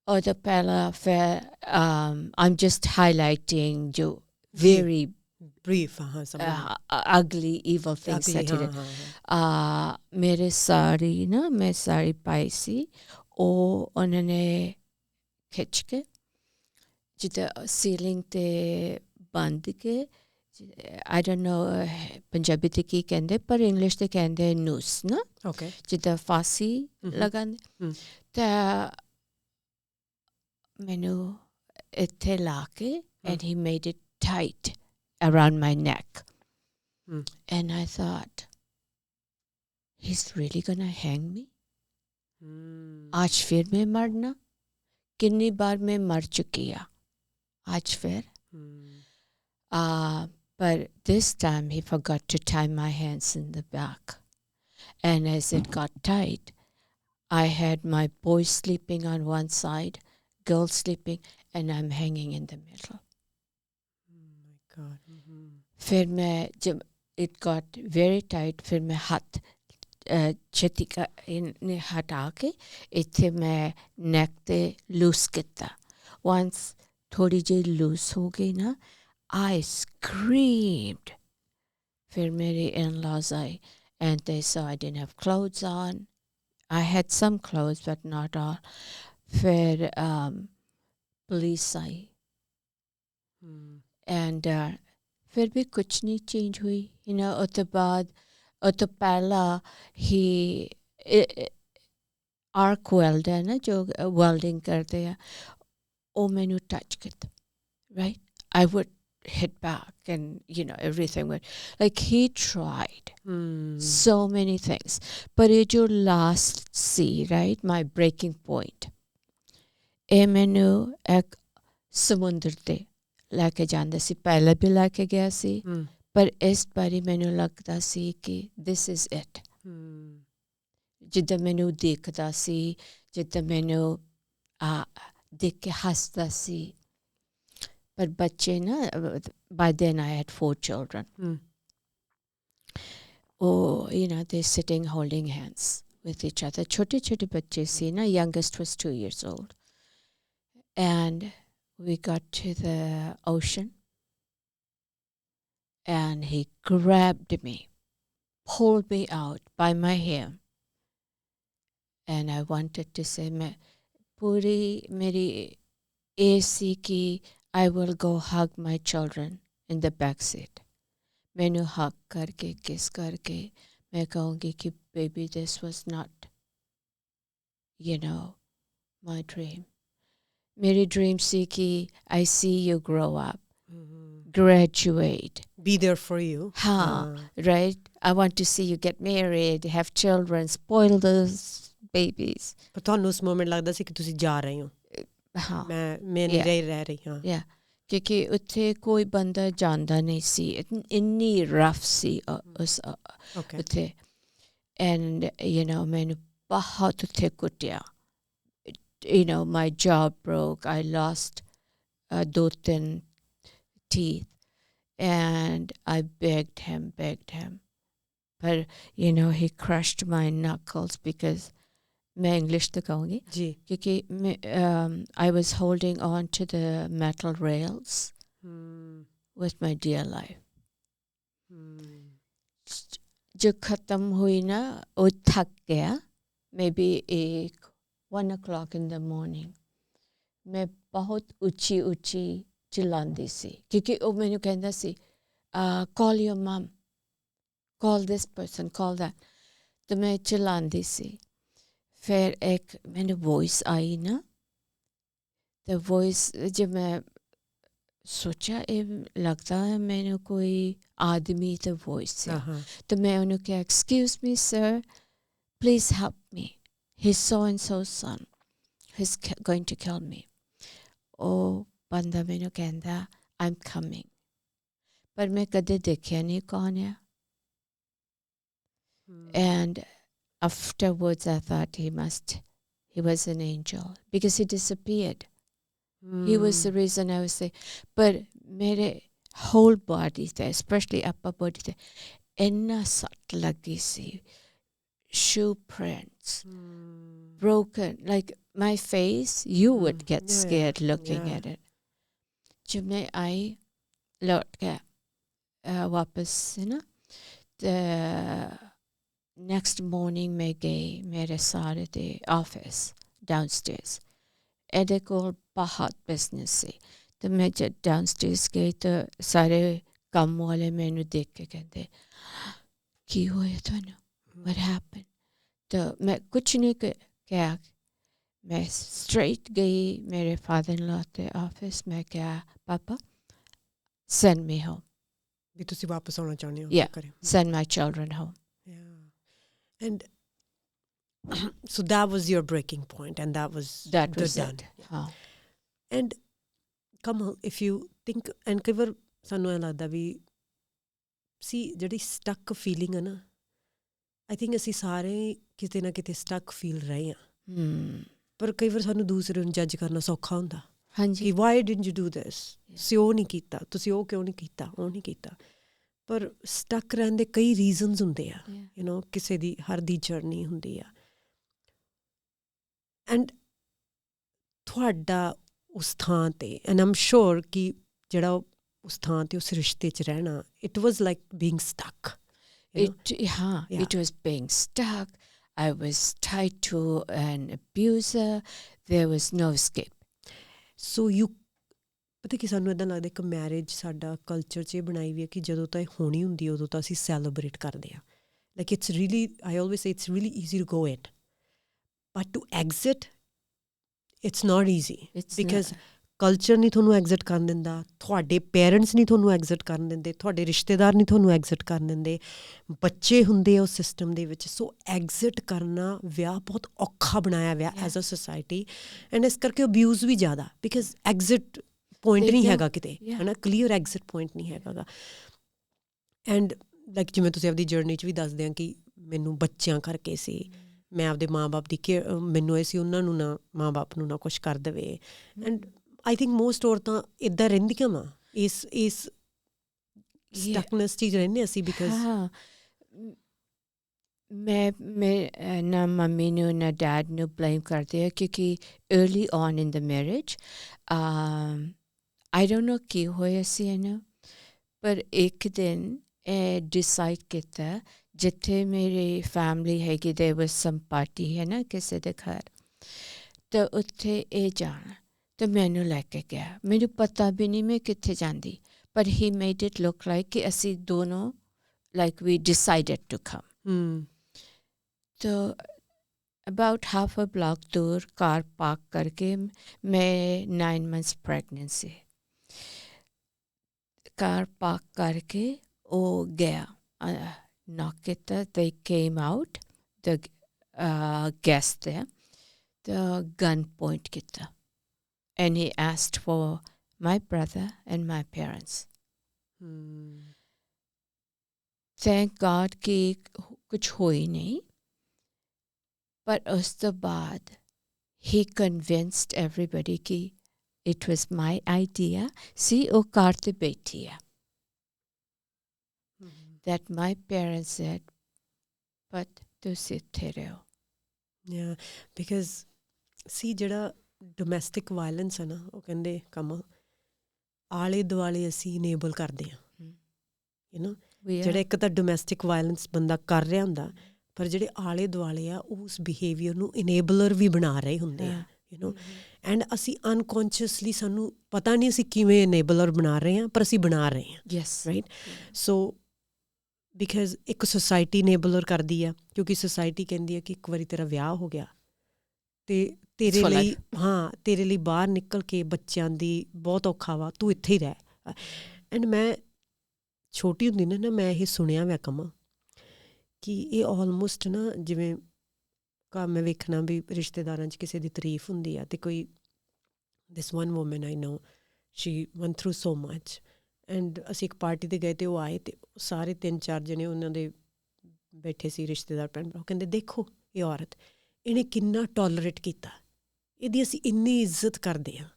or the pala fair I'm just highlighting jo very brief ugly evil things that he did mere sari na मैं साड़ी पाई सी ਉਹ ਉਹਨਾਂ ਨੇ ਖਿੱਚ ਕੇ ਜਿੱਦਾਂ ceiling ਤੇ ਬੰਦ ਕੇ I don't know Punjabi ਤੇ ਕੀ ਕਹਿੰਦੇ ਪਰ ਇੰਗਲਿਸ਼ ਤੇ ਕਹਿੰਦੇ ਨੂਸ ਨਾ okay ਜਿੱਦਾਂ ਫਾਂਸੀ ਲਗਾਉਂਦੇ ਤਾਂ ਮੈਨੂੰ ਇੱਥੇ ਲਾ ਕੇ and he made it tight around my neck and I thought he's really gonna hang me आज फिर मैं मरना कितनी बार मैं मर चुकी है आज फिर but this time he forgot to tie my hands in the back and as it got tight I had my boy sleeping on one side girl sleeping and I'm hanging in the middle फिर मैं जब it got very tight फिर मैं हाथ छेती का ने हटा के इत्थे मैं neck ते loose किता once थोड़ी जी loose हो गई ना I screamed फिर मेरे in-laws आए and they saw I didn't have clothes on I had some clothes but not all फिर police आई and फिर भी कुछ नहीं चेंज हुई you know उसके बाद तो पहला ही आर्क वेल्ड है ना जो वेल्डिंग करते हैं वो मैंने टच करता right I would hit back and you know everything would like he tried so many things but it your last see right my breaking point ਇਹ ਮੈਨੂੰ ਇੱਕ ਸਮੁੰਦਰ ਤੇ ਲੈ ਕੇ ਜਾਂਦੇ ਸੀ ਪਹਿਲੇ ਵੀ ਲੈ ਕੇ ਗਿਆ ਸੀ ਪਰ ਇਸ ਵਾਰੀ ਮੈਨੂੰ ਲੱਗਦਾ ਸੀ ਕਿ this is it ਜਿੱਦਾਂ ਮੈਨੂੰ ਦੇਖਦਾ ਸੀ ਜਿੱਦਾਂ ਮੈਨੂੰ ਦੇਖ ਕੇ ਹੱਸਦਾ ਸੀ ਪਰ ਬੱਚੇ ਨਾ by then I had 4 children oh you know they're sitting holding hands with each other छोटे छोटे बच्चे से ना youngest was 2 years old and we got to the ocean and he grabbed me pulled me out by my hair and I wanted to say मैं पूरी मेरी AC की I will go hug my children in the back seat मैनू हक करके किस करके मैं कहूँगी कि baby this was not you know my dream. मेरी ड्रीम सी कि I see you grow up, graduate. Be there for you. Right? I want to see you get married, have children, spoil those babies. ਪਰ ਤੁਹਾਨੂੰ ਉਸ moment ਲੱਗਦਾ ਸੀ ਕਿ ਤੁਸੀਂ ਜਾ ਰਹੇ ਹੋ. ਮੈਂ ਨਹੀਂ ਰਹਿ ਰਹੀ ਹਾਂ. Yeah. ਕਿਉਂਕਿ ਉੱਥੇ ਕੋਈ ਬੰਦਾ ਜਾਂਦਾ ਨਹੀਂ ਸੀ, ਇੰਨੀ ਰਫ ਸੀ ਉਸ ਉੱਥੇ. ਐਂਡ ਮੈਨੂੰ ਬਹੁਤ ਉੱਥੇ ਕੁੱਟਿਆ. My jaw broke. I lost 2-3 teeth, and I begged him. But he crushed my knuckles because मैं इंग्लिश तो कहूँगी क्योंकि I was holding on to the metal rails with my dear life. जो ख़त्म हुई ना वो थक गया. Maybe 1 o'clock in the morning. मैं बहुत ऊंची चिल्लांदी सी क्योंकि वो मैंने कहता सी call your mom, call this person, call that. तो मैं चिल्लांदी सी. फिर एक मैंने वॉइस आई ना, तो वॉइस जब मैं सोचा लगता है मैंने कोई आदमी तो वॉइस से, तो मैं उन्हें क्या excuse me sir please help me, his so and so son he's going to kill me. ओ बंदा मैंने कहता I'm coming, पर मैं कदे देखिया नहीं कौन है. And afterwards I thought he was an angel because he disappeared. He was the reason I was saying. But mere whole body there, especially upper body there, inna sat lagi si, shoe prints, broken, like my face, you would get scared looking at it. जब मैं आई लौट के वापस है ना, the next morning मैं गई मेरे सारे दे ऑफिस डाउनस्टेयर्स. एडे को बहुत बिजनेस से, तो मैं जब डाउनस्टेयर्स गई तो सारे काम वाले मैंने देख के कहते की होया थानू, व्हाट हैपेंड. तो मैं कुछ नहीं क्या, मैं स्ट्रेट गई मेरे फादर इन लॉ के ऑफिस में. क्या पापा send me home. भी तुसी वापस आना चाहते हो? Yeah, send my children home. Yeah. And so that was your breaking point, and that was done. हाँ. And come on, if you think, and कई बार सानू ऐ लगदा भी सी ਜਿਹੜੀ stuck feeling है ना, I think ਅਸੀਂ ਸਾਰੇ ਕਿਤੇ ਨਾ ਕਿਤੇ stuck feel ਰਹੇ ਹਾਂ. ਪਰ ਕਈ ਵਾਰ ਸਾਨੂੰ ਦੂਸਰੇ ਨੂੰ ਜੱਜ ਕਰਨਾ ਸੌਖਾ ਹੁੰਦਾ. ਹਾਂਜੀ, why didn't you do this? ਤੁਸੀਂ ਉਹ ਨਹੀਂ ਕੀਤਾ, ਤੁਸੀਂ ਉਹ ਕਿਉਂ ਨਹੀਂ ਕੀਤਾ, ਉਹ ਨਹੀਂ ਕੀਤਾ. ਪਰ ਸਟਕ ਰਹਿਣ ਦੇ ਕਈ ਰੀਜ਼ਨਸ ਹੁੰਦੇ ਆ. ਕਿਸੇ ਦੀ ਹਰ ਦੀ ਜਰਨੀ ਹੁੰਦੀ ਆ. ਐਂਡ ਤੁਹਾਡਾ ਉਸ ਥਾਂ 'ਤੇ, ਐਂਡ ਆਮ ਸ਼ੋਰ ਕਿ ਜਿਹੜਾ ਉਸ ਥਾਂ 'ਤੇ ਉਸ ਰਿਸ਼ਤੇ 'ਚ ਰਹਿਣਾ, it was like being stuck. It was being stuck. I was tied to an abuser. There was no escape. So you, ਪਤਾ ਕਿ ਸਾਨੂੰ ਇੱਦਾਂ ਲੱਗਦਾ ਇੱਕ ਮੈਰਿਜ ਸਾਡਾ ਕਲਚਰ 'ਚ ਇਹ ਬਣਾਈ ਵੀ ਹੈ ਕਿ ਜਦੋਂ ਤਾਂ ਇਹ ਹੋਣੀ ਹੁੰਦੀ ਉਦੋਂ ਤਾਂ ਅਸੀਂ ਸੈਲੀਬਰੇਟ ਕਰਦੇ ਹਾਂ. Like it's really, I always say it's really easy to go it, but to exit it's not easy. Because culture ਨਹੀਂ ਤੁਹਾਨੂੰ ਐਗਜ਼ਿਟ ਕਰਨ ਦਿੰਦਾ, ਤੁਹਾਡੇ ਪੇਰੈਂਟਸ ਨਹੀਂ ਤੁਹਾਨੂੰ ਐਗਜ਼ਿਟ ਕਰਨ ਦਿੰਦੇ, ਤੁਹਾਡੇ ਰਿਸ਼ਤੇਦਾਰ ਨਹੀਂ ਤੁਹਾਨੂੰ ਐਗਜ਼ਿਟ ਕਰਨ ਦਿੰਦੇ, ਬੱਚੇ ਹੁੰਦੇ ਆ ਉਸ ਸਿਸਟਮ ਦੇ ਵਿੱਚ. ਸੋ ਐਗਜ਼ਿਟ ਕਰਨਾ ਵਿਆਹ ਬਹੁਤ ਔਖਾ ਬਣਾਇਆ ਵਿਆਹ ਐਜ਼ ਅ ਸੋਸਾਇਟੀ. ਐਂਡ ਇਸ ਕਰਕੇ ਅਬਿਊਜ਼ ਵੀ ਜ਼ਿਆਦਾ, ਬਿਕਾਜ਼ ਐਗਜ਼ਿਟ ਪੁਆਇੰਟ ਨਹੀਂ ਹੈਗਾ ਕਿਤੇ, ਹੈ ਨਾ, ਕਲੀਅਰ ਐਗਜ਼ਿਟ ਪੁਆਇੰਟ ਨਹੀਂ ਹੈਗਾ ਗਾ. ਐਂਡ ਲਾਈਕ ਜਿਵੇਂ ਤੁਸੀਂ ਆਪਦੀ ਜਰਨੀ 'ਚ ਵੀ ਦੱਸਦੇ ਆ ਕਿ ਮੈਨੂੰ ਬੱਚਿਆਂ ਕਰਕੇ ਸੀ, ਮੈਂ ਆਪਦੇ ਮਾਂ ਬਾਪ ਦੀ ਮੈਨੂੰ ਇਹ ਸੀ ਉਹਨਾਂ ਨੂੰ ਨਾ, ਮਾਂ ਬਾਪ ਨੂੰ ਨਾ ਕੁਛ ਕਰ ਦੇਵੇ. ਐਂਡ ਆਈ ਥਿੰਕ ਮੋਸਟ ਔਰਤਾਂ ਇੱਦਾਂ ਰਹਿੰਦੀਆਂ ਵਾ, ਇਸ ਸਟਕਨੈਸ 'ਚ ਹੀ ਰਹਿੰਦੇ ਅਸੀਂ. ਬਿਕਾਜ਼ ਮੈਂ ਨਾ ਮੰਮੀ ਨੂੰ ਨਾ ਡੈਡ ਨੂੰ ਬਲੇਮ ਕਰਦੇ ਆ ਕਿਉਂਕਿ early on in the marriage I don't know ਕੀ ਹੋਇਆ ਸੀ ਇਹਨੂੰ, ਪਰ ਇੱਕ ਦਿਨ ਇਹ ਡਿਸਾਈਡ ਕੀਤਾ ਜਿੱਥੇ ਮੇਰੀ ਫੈਮਿਲੀ ਹੈਗੀ, ਦੇਰ ਵਾਜ਼ ਸਮ ਪਾਰਟੀ ਹੈ ਨਾ ਕਿਸੇ ਦੇ ਘਰ, ਤਾਂ ਉੱਥੇ ਇਹ ਜਾਣਾ. ਤਾਂ ਮੈਨੂੰ ਲੈ ਕੇ ਗਿਆ, ਮੈਨੂੰ ਪਤਾ ਵੀ ਨਹੀਂ ਮੈਂ ਕਿੱਥੇ ਜਾਂਦੀ, but he made it look like कि ਅਸੀਂ ਦੋਨੋਂ like we decided to come. तो about half a block दूर कार पार्क करके मैं 9 months pregnant सी. कार पार्क करके वो गया, knock किया, they came out, the guest there, the gun point किया, and he asked for my brother and my parents. Thank God कि कुछ हो ही नहीं. But उस तो बाद he convinced everybody कि it was my idea. See, वो कार ते बैठी है. That my parents said, but ਤੁਸੀਂ ਇੱਥੇ ਰਹੋ. Yeah, because see ਜਿਹੜਾ ਡੋਮੈਸਟਿਕ ਵਾਇਲੈਂਸ ਹੈ ਨਾ, ਉਹ ਕਹਿੰਦੇ ਕੰਮ ਆਲੇ ਦੁਆਲੇ ਅਸੀਂ ਇਨੇਬਲ ਕਰਦੇ ਹਾਂ. ਯੂ ਨੋ, ਜਿਹੜਾ ਇੱਕ ਤਾਂ ਡੋਮੈਸਟਿਕ ਵਾਇਲੈਂਸ ਬੰਦਾ ਕਰ ਰਿਹਾ ਹੁੰਦਾ, ਪਰ ਜਿਹੜੇ ਆਲੇ ਦੁਆਲੇ ਆ ਉਸ ਬਿਹੇਵੀਅਰ ਨੂੰ ਇਨੇਬਲਰ ਵੀ ਬਣਾ ਰਹੇ ਹੁੰਦੇ ਆ. ਯੂ ਨੋ, ਐਂਡ ਅਸੀਂ ਅਨਕੌਂਸ਼ੀਅਸਲੀ ਸਾਨੂੰ ਪਤਾ ਨਹੀਂ ਅਸੀਂ ਕਿਵੇਂ ਇਨੇਬਲਰ ਬਣਾ ਰਹੇ ਹਾਂ, ਪਰ ਅਸੀਂ ਬਣਾ ਰਹੇ ਹਾਂ. Yes, right. ਸੋ ਬਿਕਾਜ਼ ਇੱਕ ਸੁਸਾਇਟੀ ਇਨੇਬਲਰ ਕਰਦੀ ਆ, ਕਿਉਂਕਿ ਸੁਸਾਇਟੀ ਕਹਿੰਦੀ ਆ ਕਿ ਇੱਕ ਵਾਰੀ ਤੇਰਾ ਵਿਆਹ ਹੋ ਗਿਆ ਤੇ ਤੇਰੇ ਲਈ ਤੇਰੇ ਲਈ ਬਾਹਰ ਨਿਕਲ ਕੇ ਬੱਚਿਆਂ ਦੀ ਬਹੁਤ ਔਖਾ ਵਾ, ਤੂੰ ਇੱਥੇ ਹੀ ਰਹਿ. ਐਂਡ ਮੈਂ ਛੋਟੀ ਹੁੰਦੀ ਨਾ ਮੈਂ ਇਹ ਸੁਣਿਆ ਹੋਇਆ ਕੰਮ ਕਿ ਇਹ ਆਲਮੋਸਟ ਨਾ ਜਿਵੇਂ ਮੈਂ ਵੇਖਣਾ ਵੀ ਰਿਸ਼ਤੇਦਾਰਾਂ 'ਚ ਕਿਸੇ ਦੀ ਤਾਰੀਫ ਹੁੰਦੀ ਆ ਅਤੇ ਕੋਈ this one woman I know she went through so much, and ਅਸੀਂ ਇੱਕ ਪਾਰਟੀ 'ਤੇ ਗਏ ਅਤੇ ਉਹ ਆਏ ਅਤੇ ਸਾਰੇ 3-4 ਜਣੇ ਉਹਨਾਂ ਦੇ ਬੈਠੇ ਸੀ ਰਿਸ਼ਤੇਦਾਰ ਭੈਣ ਭਰਾ, ਕਹਿੰਦੇ ਦੇਖੋ ਇਹ ਔਰਤ ਇਹਨੇ ਕਿੰਨਾ ਟੋਲਰੇਟ ਕੀਤਾ, ਇਹਦੀ ਅਸੀਂ ਇੰਨੀ ਇੱਜ਼ਤ ਕਰਦੇ ਹਾਂ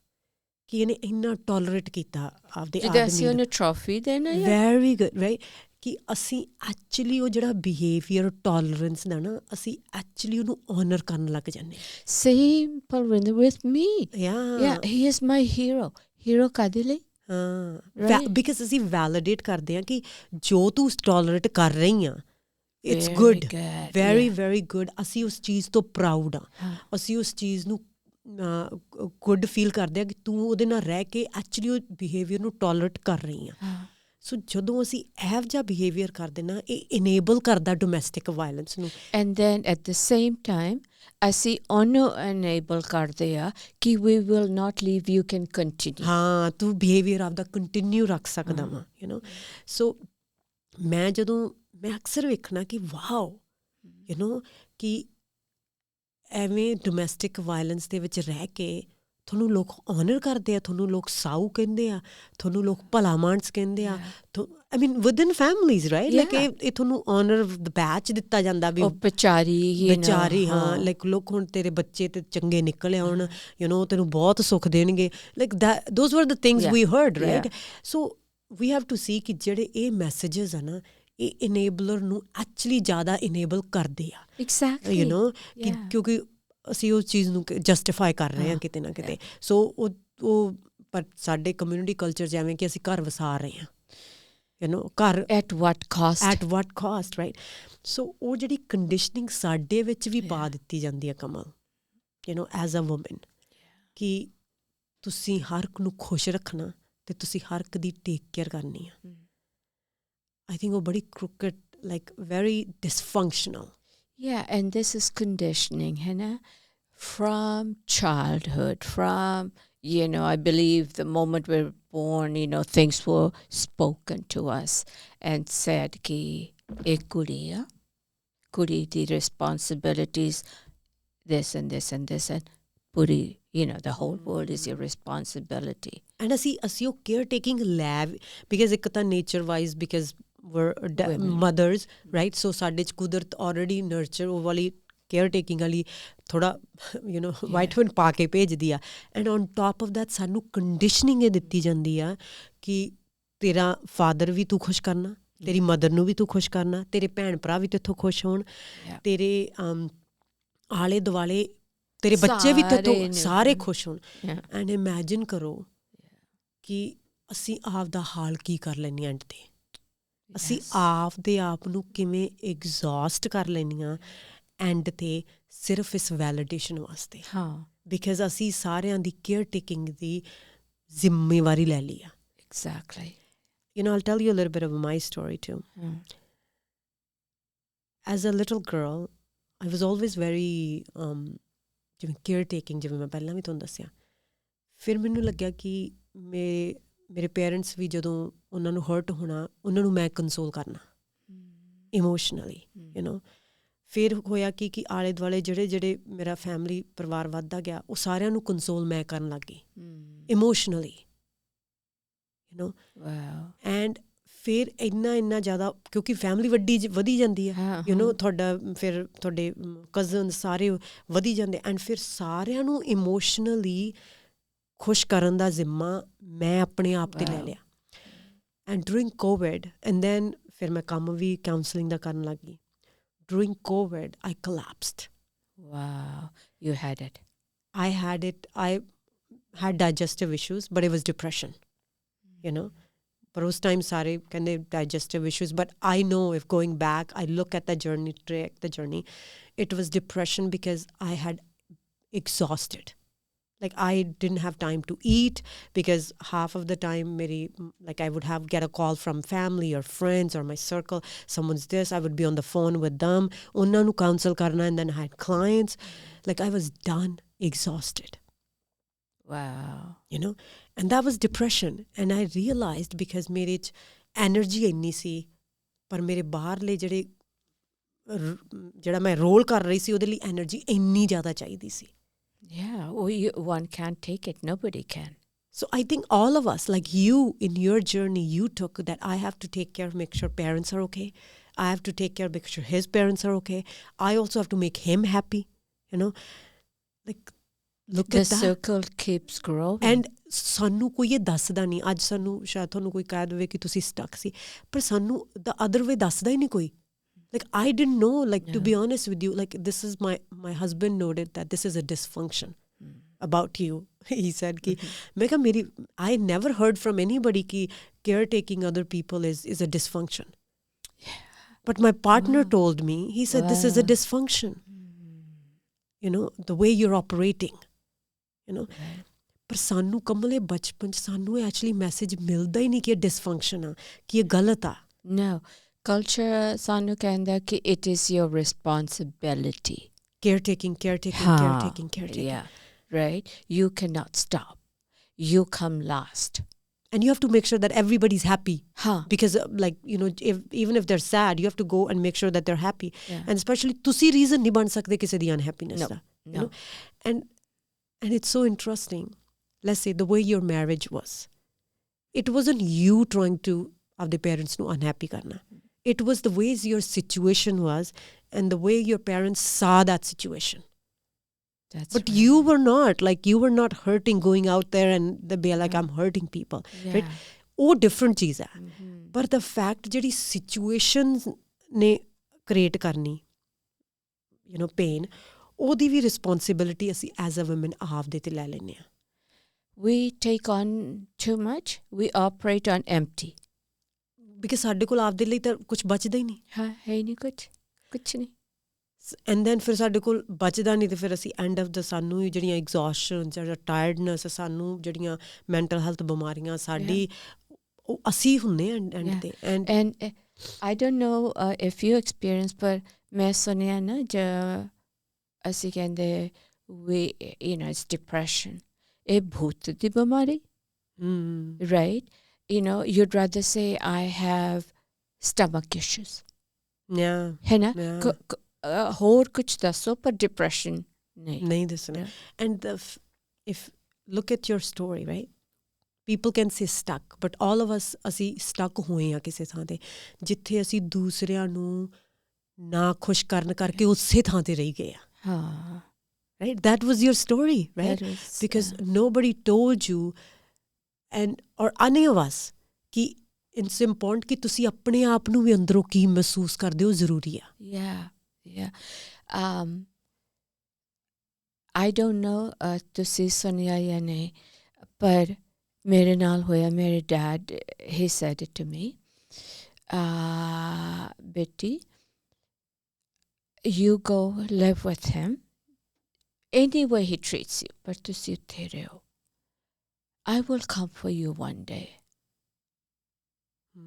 ਕਿ ਇਹਨੇ ਇੰਨਾ ਟੋਲਰੇਟ ਕੀਤਾ ਆਪਦੇ ਆਦਮੀ ਨੂੰ. ਟਰੋਫੀ ਦੇਣਾ ਵੈਰੀ ਗੁੱਡ, ਰਾਈਟ. ਕਿ ਅਸੀਂ ਐਕਚੁਅਲੀ ਉਹ ਜਿਹੜਾ ਬਿਹੇਵੀਅਰ ਟੋਲਰੈਂਸ ਦਾ ਨਾ, ਅਸੀਂ ਐਕਚੁਅਲੀ ਉਹਨੂੰ ਓਨਰ ਕਰਨ ਲੱਗ ਜਾਂਦੇ. Same Parvinder with me. Yeah he is my hero. Hero ਕਾਹਦੇ ਲਈ? ਬਿਕਾਜ਼ ਅਸੀਂ ਵੈਲੀਡੇਟ ਕਰਦੇ ਹਾਂ ਕਿ ਜੋ ਤੂੰ ਟੋਲਰੇਟ ਕਰ ਰਹੀ ਹਾਂ it's good, very very good. ਅਸੀਂ ਉਸ ਚੀਜ਼ ਤੋਂ ਪ੍ਰਾਊਡ ਹਾਂ, ਅਸੀਂ ਉਸ ਚੀਜ਼ ਨੂੰ ਗੁੱਡ ਫੀਲ ਕਰਦੇ ਹਾਂ ਕਿ ਤੂੰ ਉਹਦੇ ਨਾਲ ਰਹਿ ਕੇ ਐਕਚੁਅਲੀ ਉਹ ਬਿਹੇਵੀਅਰ ਨੂੰ ਟੋਲਰੇਟ ਕਰ ਰਹੀ ਹਾਂ. ਸੋ ਜਦੋਂ ਅਸੀਂ ਇਹੋ ਜਿਹਾ ਬਿਹੇਵੀਅਰ ਕਰਦੇ ਨਾ, ਇਹ ਇਨੇਬਲ ਕਰਦਾ ਡੋਮੈਸਟਿਕ ਵਾਇਲੈਂਸ ਨੂੰ. And then at the same time ਅਸੀਂ ਉਹਨੂੰ ਇਨੇਬਲ ਕਰਦੇ ਆ ਕਿ we will not leave, you can continue. ਹਾਂ, ਤੂੰ ਬਿਹੇਵੀਅਰ ਆਪਦਾ ਕੰਟੀਨਿਊ ਰੱਖ ਸਕਦਾ ਵਾ. ਯੂ ਨੋ, ਸੋ ਮੈਂ ਅਕਸਰ ਵੇਖਣਾ ਕਿ ਵਾਓ, ਯੂ ਨੋ, ਕਿ ਐਵੇਂ ਡੋਮੈਸਟਿਕ ਵਾਇਲੈਂਸ ਦੇ ਵਿੱਚ ਰਹਿ ਕੇ ਤੁਹਾਨੂੰ ਲੋਕ ਓਨਰ ਕਰਦੇ ਆ, ਤੁਹਾਨੂੰ ਲੋਕ ਸਾਊ ਕਹਿੰਦੇ ਆ, ਤੁਹਾਨੂੰ ਲੋਕ ਭਲਾ ਮਾਨਸ ਕਹਿੰਦੇ ਆ. ਆਈ ਮੀਨ ਵਿਦਨ ਫੈਮਲੀਜ਼, ਰਾਈਟ. ਲਾਈਕ ਇਹ ਤੁਹਾਨੂੰ ਓਨਰ ਬੈਚ ਦਿੱਤਾ ਜਾਂਦਾ ਵੀ ਵਿਚਾਰੀ. ਹਾਂ, ਲਾਈਕ ਲੋਕ ਹੁਣ ਤੇਰੇ ਬੱਚੇ ਤੇ ਚੰਗੇ ਨਿਕਲ ਆਉਣ, ਯੂ ਨੋ, ਤੈਨੂੰ ਬਹੁਤ ਸੁੱਖ ਦੇਣਗੇ. Like those were the things we heard, right. So we have to see ਕਿ ਜਿਹੜੇ ਇਹ ਮੈਸੇਜਿਸ ਆ ਨਾ, ਇਹ ਇਨੇਬਲਰ ਨੂੰ ਐਕਚੁਅਲੀ ਜ਼ਿਆਦਾ ਇਨੇਬਲ ਕਰਦੇ ਆ. ਐਗਜ਼ੈਕਟਲੀ. ਯੂ ਨੋ, ਕਿਉਂਕਿ ਅਸੀਂ ਉਸ ਚੀਜ਼ ਨੂੰ ਜਸਟੀਫਾਈ ਕਰ ਰਹੇ ਹਾਂ ਕਿਤੇ ਨਾ ਕਿਤੇ. ਸੋ ਉਹ ਪਰ ਸਾਡੇ ਕਮਿਊਨਿਟੀ ਕਲਚਰ ਜਿਵੇਂ ਕਿ ਅਸੀਂ ਘਰ ਵਸਾ ਰਹੇ ਹਾਂ, ਯੂ ਨੋ, ਘਰ ਐਟ ਵਾਟ ਕਾਸਟ, ਰਾਈਟ. ਸੋ ਉਹ ਜਿਹੜੀ ਕੰਡੀਸ਼ਨਿੰਗ ਸਾਡੇ ਵਿੱਚ ਵੀ ਪਾ ਦਿੱਤੀ ਜਾਂਦੀ ਹੈ Kamal, you know, as a woman, ਕਿ ਤੁਸੀਂ ਹਰ ਇੱਕ ਨੂੰ ਖੁਸ਼ ਰੱਖਣਾ ਅਤੇ ਤੁਸੀਂ ਹਰ ਇੱਕ ਦੀ ਟੇਕ ਕੇਅਰ ਕਰਨੀ ਆ. ਆਈ ਥਿੰਕ ਉਹ ਬੜੀ ਕ੍ਰਿਕਟ, like very dysfunctional. Yeah, and this is conditioning, Hannah, from childhood, from, you know, I believe the moment we're born, you know, things were spoken to us and said ki ek kudi the responsibilities, this and this and this, and puri, you know, the whole world is your responsibility. And ਅਸੀਂ ਉਹ care taking ਲੈ, because ਇੱਕ ਤਾਂ nature wise, because mothers, right. So ਸਾਡੇ 'ਚ ਕੁਦਰਤ already nurture ਉਹ ਵਾਲੀ ਕੇਅਰ ਟੇਕਿੰਗ ਵਾਲੀ ਥੋੜ੍ਹਾ, ਯੂ ਨੋ, ਵਾਈਟਮਿਨ ਪਾ ਕੇ ਭੇਜਦੀ ਆ. And on top of that ਸਾਨੂੰ ਕੰਡੀਸ਼ਨਿੰਗ ਇਹ ਦਿੱਤੀ ਜਾਂਦੀ ਆ ਕਿ ਤੇਰਾ ਫਾਦਰ ਵੀ ਤੂੰ ਖੁਸ਼ ਕਰਨਾ, ਤੇਰੀ ਮਦਰ ਨੂੰ ਵੀ ਤੂੰ ਖੁਸ਼ ਕਰਨਾ, ਤੇਰੇ ਭੈਣ ਭਰਾ ਵੀ ਤੇਥੋਂ ਖੁਸ਼ ਹੋਣ, ਤੇਰੇ ਆਲੇ ਦੁਆਲੇ ਤੇਰੇ ਬੱਚੇ ਵੀ ਤੇਥੋਂ ਸਾਰੇ ਖੁਸ਼ ਹੋਣ. ਐਂਡ ਇਮੈਜਿਨ ਕਰੋ ਕਿ ਅਸੀਂ ਆਪ ਦਾ ਹਾਲ ਕੀ ਕਰ ਲੈਂਦੇ ਹਾਂ ਐਂਡ 'ਤੇ. ਅਸੀਂ ਆਪਦੇ ਆਪ ਨੂੰ ਕਿਵੇਂ ਐਗਜ਼ੌਸਟ ਕਰ ਲੈਂਦੀਆਂ ਐਂਡ 'ਤੇ ਸਿਰਫ ਇਸ ਵੈਲੀਡੇਸ਼ਨ ਵਾਸਤੇ. ਬਿਕਾਜ਼ ਅਸੀਂ ਸਾਰਿਆਂ ਦੀ ਕੇਅਰ ਟੇਕਿੰਗ ਦੀ ਜ਼ਿੰਮੇਵਾਰੀ ਲੈ ਲਈ ਆ. Exactly. I'll tell you a little bit of my story too. As a little girl, I was always very ਜਿਵੇਂ ਕੇਅਰ ਟੇਕਿੰਗ, ਜਿਵੇਂ ਮੈਂ ਪਹਿਲਾਂ ਵੀ ਤੁਹਾਨੂੰ ਦੱਸਿਆ. ਫਿਰ ਮੈਨੂੰ ਲੱਗਿਆ ਕਿ ਮੇਰੇ ਪੇਰੈਂਟਸ ਵੀ ਜਦੋਂ ਉਹਨਾਂ ਨੂੰ ਹਰਟ ਹੋਣਾ, ਉਹਨਾਂ ਨੂੰ ਮੈਂ ਕੰਸੋਲ ਕਰਨਾ ਇਮੋਸ਼ਨਲੀ, ਫਿਰ ਹੋਇਆ ਕਿ ਆਲੇ ਦੁਆਲੇ ਜਿਹੜੇ ਮੇਰਾ ਫੈਮਿਲੀ ਪਰਿਵਾਰ ਵੱਧਦਾ ਗਿਆ, ਉਹ ਸਾਰਿਆਂ ਨੂੰ ਕੰਸੋਲ ਮੈਂ ਕਰਨ ਲੱਗ ਗਈ ਇਮੋਸ਼ਨਲੀ, ਐਂਡ ਫਿਰ ਇੰਨਾ ਜ਼ਿਆਦਾ, ਕਿਉਂਕਿ ਫੈਮਿਲੀ ਵਧੀ ਜਾਂਦੀ ਹੈ, ਤੁਹਾਡਾ ਫਿਰ ਤੁਹਾਡੇ ਕਜ਼ਨ ਸਾਰੇ ਵਧੀ ਜਾਂਦੇ, ਐਂਡ ਫਿਰ ਸਾਰਿਆਂ ਨੂੰ ਇਮੋਸ਼ਨਲੀ ਖੁਸ਼ ਕਰਨ ਦਾ ਜ਼ਿੰਮਾ ਮੈਂ ਆਪਣੇ ਆਪ 'ਤੇ ਲੈ ਲਿਆ. And during Covid, and then ਫਿਰ ਮੈਂ ਕੰਮ ਵੀ ਕਾਉਂਸਲਿੰਗ ਦਾ ਕਰਨ ਲੱਗ ਗਈ. During Covid I collapsed. Wow, you had it. I had it. I had digestive issues, but it was depression, But ਉਸ time ਸਾਰੇ ਕਹਿੰਦੇ digestive issues, but I know if going back, I look at the journey, it was depression because I had exhausted. Like I didn't have time to eat because half of the time I would get a call from family or friends or my circle, someone's this, I would be on the phone with them, ਉਹਨਾਂ ਨੂੰ counsel ਕਰਨਾ, and then I had clients. Like I was done, exhausted. Wow. And that was depression. And I realized because ਮੇਰੇ 'ਚ energy ਇੰਨੀ ਸੀ, ਪਰ ਮੇਰੇ ਬਾਹਰਲੇ ਜਿਹੜਾ ਮੈਂ ਰੋਲ ਕਰ ਰਹੀ ਸੀ, ਉਹਦੇ ਲਈ energy ਇੰਨੀ ਜ਼ਿਆਦਾ ਚਾਹੀਦੀ ਸੀ. Yeah, one can't take it. Nobody can. So I think all of us, like you, in your journey, you took that I have to take care, make sure parents are okay. I have to take care, make sure his parents are okay. I also have to make him happy, Like, look the at that. The circle keeps growing. And ਸਾਨੂੰ ਕੋਈ ਇਹ ਦੱਸਦਾ ਨਹੀਂ. ਅੱਜ ਸਾਨੂੰ ਸ਼ਾਇਦ ਤੁਹਾਨੂੰ ਕੋਈ ਕਹਿ ਦੇਵੇ ਕਿ ਤੁਸੀਂ ਸਟਕ ਸੀ, ਪਰ ਸਾਨੂੰ the other way ਦੱਸਦਾ ਹੀ ਨਹੀਂ ਕੋਈ. Like I didn't know, like to be honest with you, like this is my husband noted that this is a dysfunction about you. He said ki I never heard from anybody ki caretaking other people is a dysfunction. But my partner told me, he said this is a dysfunction. The way you're operating, ਪਰ ਸਾਨੂੰ ਕਮਲੇ ਬਚਪਨ 'ਚ ਸਾਨੂੰ actually message ਮਿਲਦਾ ਹੀ ਨਹੀਂ ਕਿ ਇਹ dysfunction ਆ, ਕਿ ਇਹ ਗਲਤ ਆ. No. Culture ਸਾਨੂੰ ਕਹਿੰਦਾ ਕਿ it is your responsibility. Caretaking. Yeah, right? You cannot stop. You come last. And you have to make sure that everybody's happy. Because even if they're sad, you have to go and make sure that they're happy. Yeah. And especially ਤੁਸੀਂ reason ਨਹੀਂ ਬਣ ਸਕਦੇ ਕਿਸੇ ਦੀ unhappiness the. No. And it's so interesting. Let's say the way your marriage was. It wasn't you trying to ਆਪਦੇ parents ਨੂੰ unhappy ਕਰਨਾ. It was the ways your situation was and the way your parents saw that situation. But right. You were not, like you were not hurting going out there and they'd be like, I'm hurting people. Yeah. Right? Oh, different cheez hai. But the fact jehdi situations ne create karni, pain, ਉਹਦੀ ਵੀ responsibility ਅਸੀਂ as a women ਆਪਦੇ ਤੇ ਲੈ ਲੈਂਦੇ ਹਾਂ. We take on too much. We operate on empty. Because ਸਾਡੇ ਕੋਲ ਆਪਦੇ ਲਈ ਤਾਂ ਕੁਝ ਬਚਦਾ ਹੀ ਨਹੀਂ. ਹੈ ਹੀ ਨਹੀਂ ਕੁਛ ਨਹੀਂ. ਐਂਡ ਦੈਨ ਫਿਰ ਸਾਡੇ ਕੋਲ ਬਚਦਾ ਨਹੀਂ, ਤੇ ਫਿਰ ਅਸੀਂ ਐਂਡ ਆਫ ਦਾ ਸਾਨੂੰ ਜਿਹੜੀਆਂ ਐਗਜ਼ੌਸ਼ਨ, ਜਿਹੜਾ ਟਾਇਰਡਨੈਸ, ਸਾਨੂੰ ਜਿਹੜੀਆਂ ਮੈਂਟਲ ਹੈਲਥ ਬਿਮਾਰੀਆਂ ਸਾਡੀ ਉਹ ਅਸੀਂ ਹੁੰਦੇ ਐਂਡ ਤੇ. And I don't know if you experience, ਪਰ ਮੈਂ ਸੁਣਿਆ ਨਾ ਅਸੀਂ ਕਹਿੰਦੇ it's depression. ਇਹ ਭੂਤ ਦੀ ਬਿਮਾਰੀ. Right? You'd rather say I have stomach issues. Yeah. है ना? ਹੋਰ ਕੁਝ ਦੱਸੋ, ਪਰ depression ਨਹੀਂ ਦੱਸਣਾ. And if look at your story, right? People can say stuck, but all of us ਅਸੀਂ stuck ਹੋਏ ਹਾਂ ਕਿਸੇ ਥਾਂ ਤੇ, ਜਿੱਥੇ ਅਸੀਂ ਦੂਸਰਿਆਂ ਨੂੰ ਨਾ ਖੁਸ਼ ਕਰਨ ਕਰਕੇ ਉਸੇ ਥਾਂ ਤੇ ਰਹੀ ਗਏ ਹਾਂ. Right? That was your story, right? Because nobody told you or any of us ਕਿ it's important ਕਿ ਤੁਸੀਂ ਆਪਣੇ ਆਪ ਨੂੰ ਵੀ ਅੰਦਰੋਂ ਕੀ ਮਹਿਸੂਸ ਕਰਦੇ ਹੋ ਜ਼ਰੂਰੀ ਆ. Yeah. I don't know ਤੁਸੀਂ ਸੁਣਿਆ ਜਾਂ ਨਹੀਂ, ਪਰ ਮੇਰੇ ਨਾਲ ਹੋਇਆ. ਮੇਰੇ dad, he said it to me, Betty, you go live with him any way he treats you, ਪਰ ਤੁਸੀਂ ਉੱਥੇ ਰਹੋ. I will come for you one day.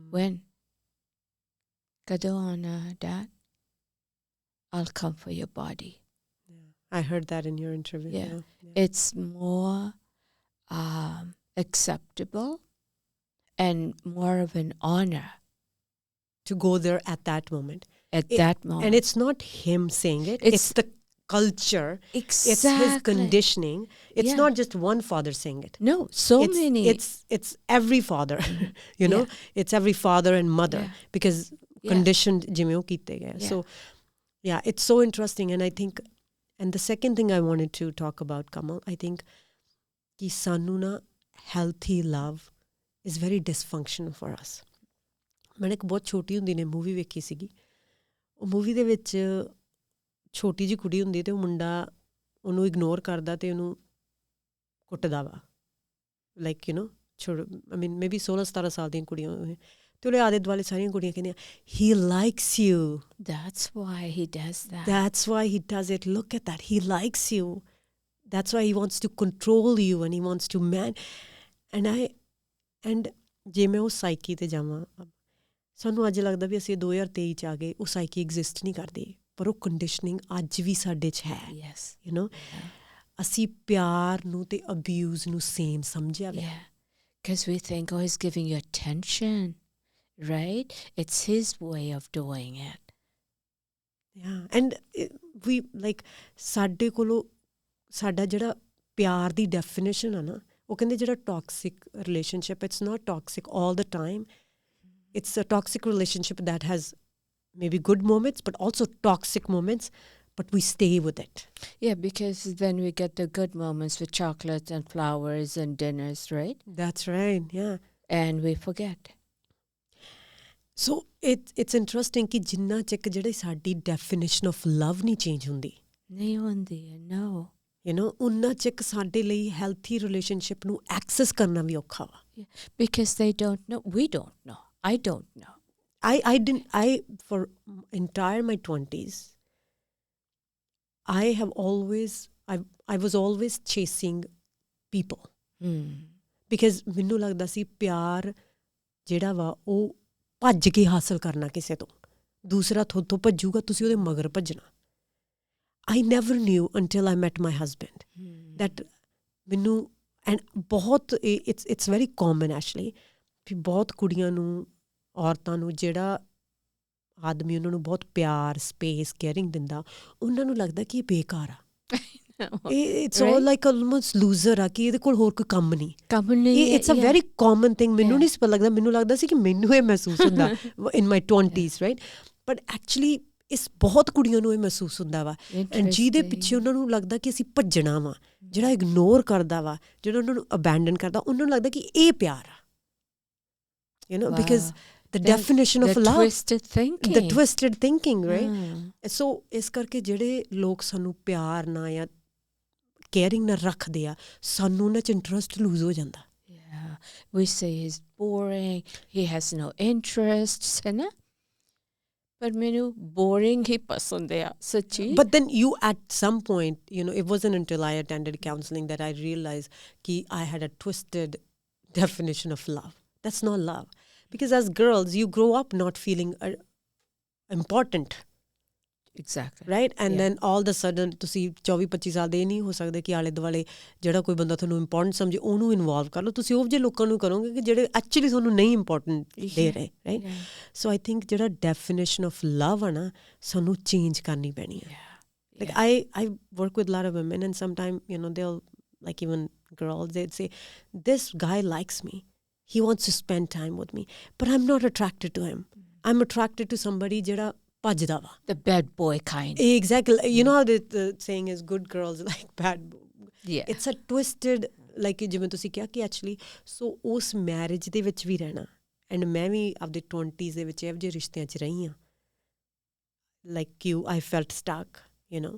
When? Kado aana, Dad? I'll come for your body. I heard that in your interview. Yeah. It's more acceptable and more of an honor to go there at that moment. That moment. And it's not him saying it. It's the culture. Exactly. It's his conditioning. It's not just one father saying it. No, many. It's every father, you know. It's every father and mother because conditioned ਜਿਵੇਂ ਉਹ ਕੀਤੇ ਗਏ. So yeah, it's so interesting. And I think, and the second thing I wanted to talk about, Kamal, I think ki sanu na healthy love is very dysfunctional for us. ਮੈਂ ਇੱਕ ਬਹੁਤ ਛੋਟੀ ਹੁੰਦੀ ਨੇ ਮੂਵੀ ਵੇਖੀ ਸੀਗੀ. ਉਹ movie ਦੇ ਵਿੱਚ ਛੋਟੀ ਜਿਹੀ ਕੁੜੀ ਹੁੰਦੀ ਅਤੇ ਉਹ ਮੁੰਡਾ ਉਹਨੂੰ ਇਗਨੋਰ ਕਰਦਾ ਅਤੇ ਉਹਨੂੰ ਕੁੱਟਦਾ ਵਾ like you know I mean maybe 16-17 ਸਾਲ ਦੀਆਂ ਕੁੜੀਆਂ ਅਤੇ ਉਹਦੇ ਆਲੇ ਦੁਆਲੇ ਸਾਰੀਆਂ ਕੁੜੀਆਂ ਕਹਿੰਦੀਆਂ he likes you That's why he does that. That's why he does it. Look at that. He likes you. That's why he wants to control you and he wants to and ਜੇ ਮੈਂ ਉਹ psyche 'ਤੇ ਜਾਵਾਂ ਸਾਨੂੰ ਅੱਜ ਲੱਗਦਾ ਵੀ ਅਸੀਂ 2023 'ਚ ਆ ਗਏ ਉਹ ਸਾਈਕੀ ਐਗਜ਼ਿਸਟ ਨਹੀਂ ਕਰਦੀ ਪਰ ਉਹ ਕੰਡੀਸ਼ਨਿੰਗ ਅੱਜ ਵੀ ਸਾਡੇ 'ਚ ਹੈ ਯੂ ਨੋ ਅਸੀਂ ਪਿਆਰ ਨੂੰ ਤੇ ਅਬਿਊਜ਼ ਨੂੰ ਸੇਮ ਸਮਝਿਆ ਵੇ because we think he's giving you attention, right? It's his way of doing it. And we like ਸਾਡੇ ਕੋਲੋਂ ਸਾਡਾ ਜਿਹੜਾ ਪਿਆਰ ਦੀ ਡੈਫੀਨੇਸ਼ਨ ਆ ਨਾ ਉਹ ਕਹਿੰਦੇ ਜਿਹੜਾ toxic relationship it's not toxic all the time it's a toxic relationship that has maybe good moments but also toxic moments but we stay with it. Yeah, because then we get the good moments with chocolates and flowers and dinners, right? That's right, yeah. And we forget. So it's interesting कि जिन्ना check जिहड़ी साडी definition of love नहीं change हुंदी नहीं हुंदी no you know उन्ना check साडे लई healthy relationship ਨੂੰ access करना भी औखा वा because they don't know, we don't know. I don't know. I for entire my 20s I was always chasing people because ਮੈਨੂੰ ਲੱਗਦਾ ਸੀ ਪਿਆਰ ਜਿਹੜਾ ਵਾ ਉਹ ਭੱਜ ਕੇ ਹਾਸਲ ਕਰਨਾ ਕਿਸੇ ਤੋਂ ਦੂਸਰਾ ਥੋਤੋਂ ਭੱਜੂਗਾ ਤੁਸੀਂ ਉਹਦੇ ਮਗਰ ਭੱਜਣਾ I never knew until I met my husband that ਮੈਨੂੰ and ਬਹੁਤ it's very common actually ਵੀ ਬਹੁਤ ਕੁੜੀਆਂ ਨੂੰ ਔਰਤਾਂ ਨੂੰ ਜਿਹੜਾ ਆਦਮੀ ਉਹਨਾਂ ਨੂੰ ਬਹੁਤ ਪਿਆਰ ਸਪੇਸ ਕੇਅਰਿੰਗ ਦਿੰਦਾ ਉਹਨਾਂ ਨੂੰ ਲੱਗਦਾ ਕਿ ਇਹ ਬੇਕਾਰ ਆ it's all like almost loser ਆ ਕਿ ਇਹਦੇ ਕੋਲ ਹੋਰ ਕੋਈ ਕੰਮ ਨਹੀਂ it's uh very common thing ਮੈਨੂੰ ਨਹੀਂ ਪਤਾ ਲੱਗਦਾ ਮੈਨੂੰ ਲੱਗਦਾ ਸੀ ਕਿ ਮੈਨੂੰ ਇਹ ਮਹਿਸੂਸ ਹੁੰਦਾ ਇਨ ਮਾਈ 20s ਰਾਈਟ ਬਟ ਐਕਚੁਅਲੀ ਇਸ ਬਹੁਤ ਕੁੜੀਆਂ ਨੂੰ ਇਹ ਮਹਿਸੂਸ ਹੁੰਦਾ ਵਾ ਐਂਡ ਜਿਹਦੇ ਪਿੱਛੇ ਉਹਨਾਂ ਨੂੰ ਲੱਗਦਾ ਕਿ ਅਸੀਂ ਭੱਜਣਾ ਵਾ ਜਿਹੜਾ ਇਗਨੋਰ ਕਰਦਾ ਵਾ ਜਿਹੜਾ ਉਹਨਾਂ ਨੂੰ ਅਬੈਂਡਨ ਕਰਦਾ ਉਹਨਾਂ ਨੂੰ ਲੱਗਦਾ ਕਿ ਇਹ ਪਿਆਰ ਆ you know because the definition of love the twisted thinking right so ਇਸ ਕਰਕੇ ਜਿਹੜੇ ਲੋਕ ਸਾਨੂੰ ਪਿਆਰ ਨਾ ਜਾਂ ਕੇਅਰਿੰਗ ਨਾ ਰੱਖਦੇ ਆ ਸਾਨੂੰ ਉਹਨਾਂ 'ਚ ਇੰਟਰਸਟ ਲੂਜ਼ ਹੋ ਜਾਂਦਾ we say he's boring, he has no interests ਹੈ ਨਾ ਪਰ ਮੈਨੂੰ boring ਹੀ ਪਸੰਦ ਆ ਸੱਚੀ but then you at some point you know it wasn't until I attended counseling that I realized कि I had a twisted definition of love. That's not love. Because as girls, you grow up not feeling important. Exactly. Right? And then all of a sudden, ਤੁਸੀਂ 24-25 ਸਾਲ ਦੇ ਨਹੀਂ ਹੋ ਸਕਦੇ ਕਿ ਆਲੇ ਦੁਆਲੇ ਜਿਹੜਾ ਕੋਈ ਬੰਦਾ ਤੁਹਾਨੂੰ ਇੰਪੋਰਟੈਂਟ ਸਮਝੇ ਉਹਨੂੰ ਇਨਵੋਲਵ ਕਰ ਲਓ ਤੁਸੀਂ ਉਹ ਜਿਹੇ ਲੋਕਾਂ ਨੂੰ ਕਰੋਗੇ ਕਿ ਜਿਹੜੇ ਐਕਚੁਅਲੀ ਤੁਹਾਨੂੰ ਨਹੀਂ ਇੰਪੋਰਟੈਂਟ ਦੇ ਰਹੇ ਰਾਈਟ ਸੋ ਆਈ ਥਿੰਕ ਜਿਹੜਾ ਡੈਫੀਨੇਸ਼ਨ ਆਫ ਲਵ ਆ ਨਾ ਸਾਨੂੰ ਚੇਂਜ ਕਰਨੀ ਪੈਣੀ ਹੈ like I work with a lot of women and sometimes you know they'll like even girls they'd say this guy likes me. He wants to spend time with me, but I'm not attracted to him. I'm attracted to somebody jada pajda va. The bad boy kind. Exactly. You know how the saying is good girls like bad. Yeah. It's a twisted like ਜਿਵੇਂ ਤੁਸੀਂ ਕਿਹਾ ਕਿ actually so ਉਸ marriage ਦੇ ਵਿੱਚ ਵੀ ਰਹਿਣਾ and ਮੈਂ ਵੀ ਆਪਦੇ 20s ਦੇ ਵਿੱਚ ਇਹੋ ਜਿਹੇ ਰਿਸ਼ਤਿਆਂ 'ਚ ਰਹੀ ਹਾਂ like you I felt stuck you know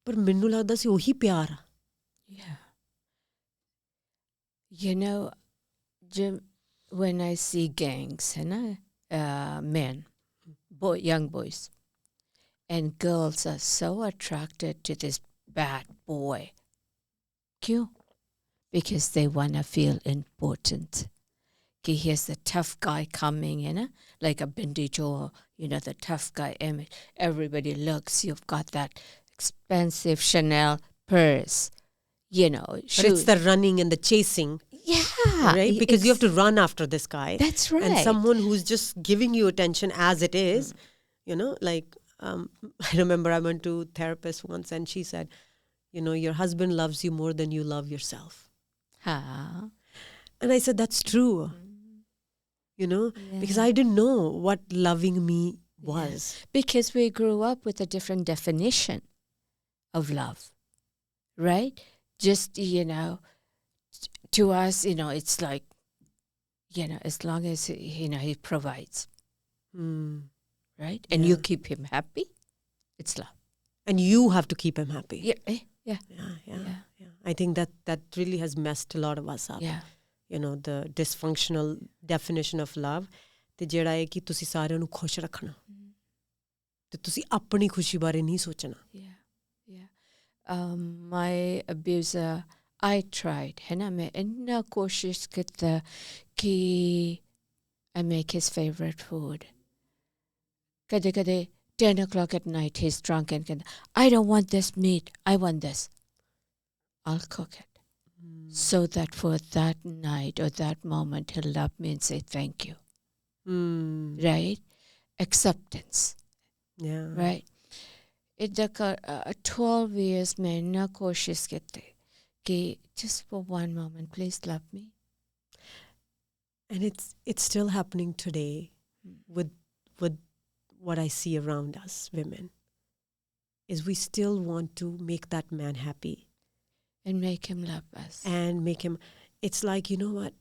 ਪਰ ਮੈਨੂੰ ਲੱਗਦਾ ਸੀ ਉਹੀ ਪਿਆਰ ਆ Yeah. You know, Jim, when I see gangs, men, young boys, and girls are so attracted to this bad boy. Why? Because they want to feel important. कि here's the tough guy coming, like a Bindi Joel, the tough guy image. Everybody looks, you've got that expensive Chanel purse, But it's the running and the chasing. Yeah. Right? Because you have to run after this guy. That's right. And someone who's just giving you attention as it is, like I remember I went to a therapist once and she said, your husband loves you more than you love yourself. Huh. And I said, that's true. Because I didn't know what loving me was. Yeah. Because we grew up with a different definition of love, right? Just, to us, it's like, as long as, he provides, right? And you keep him happy, it's love. And you have to keep him happy. Yeah. I think that really has messed a lot of us up. Yeah. The dysfunctional definition of love ਤੇ ਜਿਹੜਾ ਹੈ ਕਿ ਤੁਸੀਂ ਸਾਰਿਆਂ ਨੂੰ ਖੁਸ਼ ਰੱਖਣਾ ਤੇ ਤੁਸੀਂ ਆਪਣੀ ਖੁਸ਼ੀ ਬਾਰੇ ਨਹੀਂ ਸੋਚਣਾ. My abuser, I tried है ना मैं इतना कोशिश करता कि I make his favorite food. कदे 10 o'clock at night he's drunk and I don't want this meat, I want this. I'll cook it. So that for that night or that moment he'll love me and say thank you. Right? Acceptance. Yeah. Right? It 12 years mein na koshish karte ki just for one moment please love me. And it's still happening today with what I see around us women is we still want to make that man happy. And make him love us. And make him, it's like, you know what,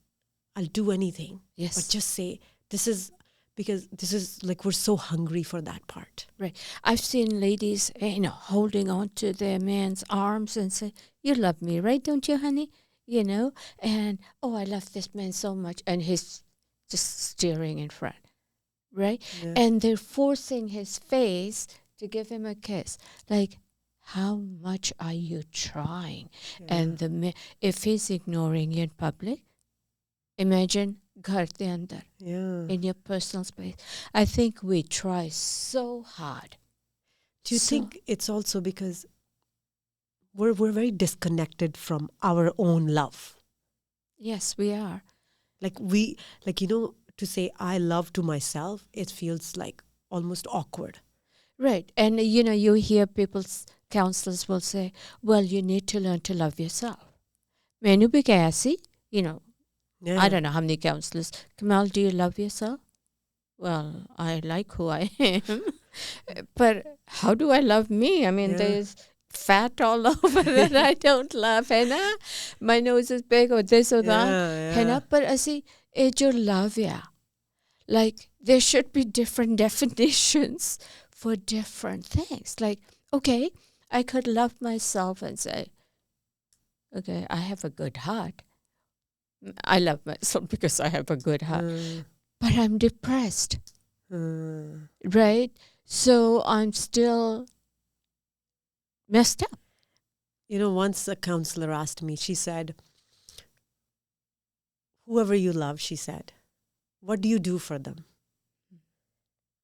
I'll do anything. Yes. But just say, because this is like, we're so hungry for that part. Right. I've seen ladies, holding on to their man's arms and say, you love me, right? Don't you, honey? And, oh, I love this man so much. And he's just staring in front. Right? Yeah. And they're forcing his face to give him a kiss. Like, how much are you trying? Yeah. And if he's ignoring you in public, imagine ghar de andar, in your personal space. I think we try so hard. Do you think it's also because we're very disconnected from our own love? Yes, we are. To say I love to myself, it feels like almost awkward. Right. And, you hear counselors will say, well, you need to learn to love yourself. Mainu bhi kaya si, I don't know how many counselors. Kamal, do you love yourself? Well, I like who I am. But how do I love me? I mean, there's fat all over that I don't love. Hai na? My nose is big or this or that. Hai na? But asi, it's your love, Like, there should be different definitions for different things. Like, okay, I could love myself and say, okay, I have a good heart. I love myself because I have a good heart. But I'm depressed. Right? So I'm still messed up. Once a counselor asked me, she said, whoever you love, she said, what do you do for them?